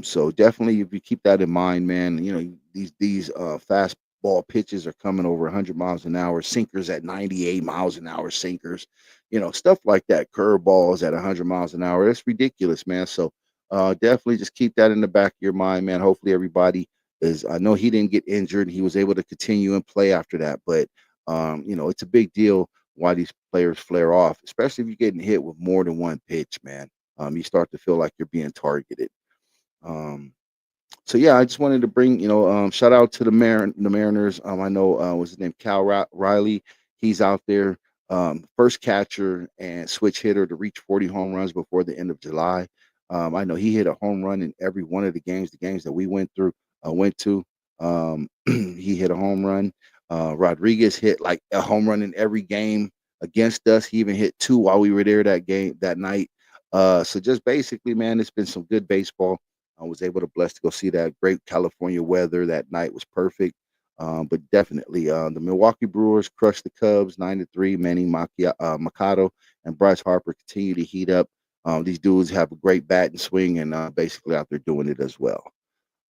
So definitely, if you keep that in mind, man, these fast ball pitches are coming over 100 miles an hour, sinkers at 98 miles an hour, sinkers, stuff like that, curveballs at 100 miles an hour. It's ridiculous, man. So definitely just keep that in the back of your mind, man. Hopefully, everybody is. I know he didn't get injured; he was able to continue and play after that, but it's a big deal why these players flare off, especially if you're getting hit with more than one pitch, man. You start to feel like you're being targeted. Um, so yeah, I just wanted to bring, shout out to the Mariners. I know what's his name, Riley. He's out there, first catcher and switch hitter to reach 40 home runs before the end of July. I know he hit a home run in every one of the games that we went to. He hit a home run. Rodriguez hit like a home run in every game against us. He even hit two while we were there that night. So just basically, man, it's been some good baseball. I was able to bless to go see that great California weather. That night was perfect. But definitely, the Milwaukee Brewers crushed the Cubs 9-3. Machado and Bryce Harper continue to heat up. These dudes have a great bat and swing, and basically out there doing it as well.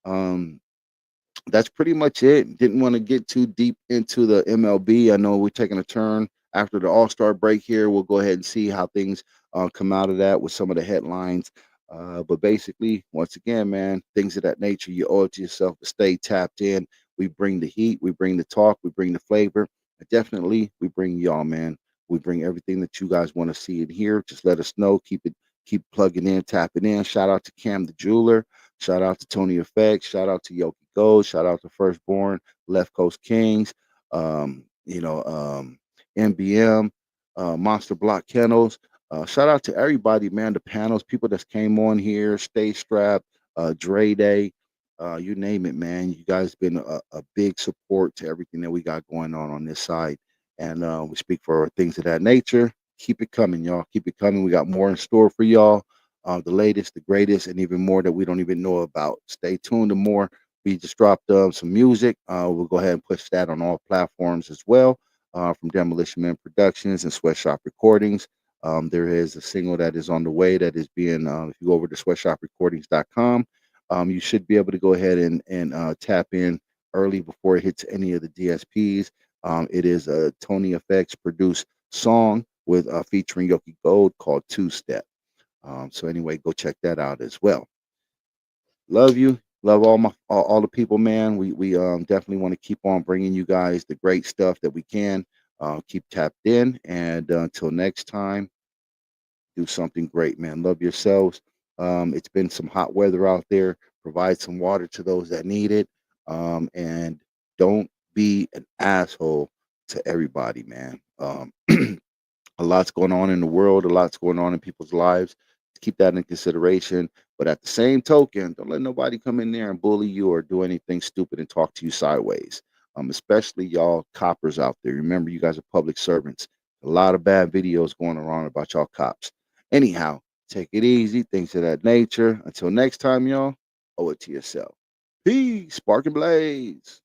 Um, that's pretty much it. Didn't want to get too deep into the MLB. I know we're taking a turn after the All Star break here. We'll go ahead and see how things come out of that with some of the headlines. But basically, once again, man, things of that nature, you owe it to yourself to stay tapped in. We bring the heat, we bring the talk, we bring the flavor. And definitely, we bring y'all, man. We bring everything that you guys want to see and hear. Just let us know. Keep plugging in, tapping in. Shout out to Cam the Jeweler. Shout out to Tony Effects. Shout out to Yoki Gold. Shout out to Firstborn, Left Coast Kings, um, you know, um, MBM, Monster Block Kennels. Shout out to everybody, man. The panels, people that came on here, Stay Strapped, Dre Day, you name it, man. You guys been a big support to everything that we got going on this side, and we speak for things of that nature. Keep it coming, y'all. Keep it coming. We got more in store for y'all. The latest, the greatest, and even more that we don't even know about. Stay tuned to more. We just dropped some music. We'll go ahead and push that on all platforms as well, from Demolition Man Productions and Sweatshop Recordings. There is a single that is on the way that is being, if you go over to sweatshoprecordings.com, you should be able to go ahead and tap in early before it hits any of the DSPs. It is a Tony Effects produced song with featuring Yoki Gold called Two Step. So anyway, go check that out as well. Love you. love all the people, man. We definitely want to keep on bringing you guys the great stuff that we can. Keep tapped in, and until next time, do something great, man. Love yourselves. It's been some hot weather out there. Provide some water to those that need it, and don't be an asshole to everybody, man. A lot's going on in the world, a lot's going on in people's lives. Keep that in consideration. But at the same token, don't let nobody come in there and bully you or do anything stupid and talk to you sideways. Especially y'all coppers out there. Remember, you guys are public servants. A lot of bad videos going around about y'all cops. Anyhow, take it easy. Things of that nature. Until next time, y'all, owe it to yourself. Peace, spark and blaze.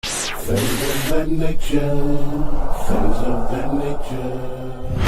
Things of that nature, things of that nature.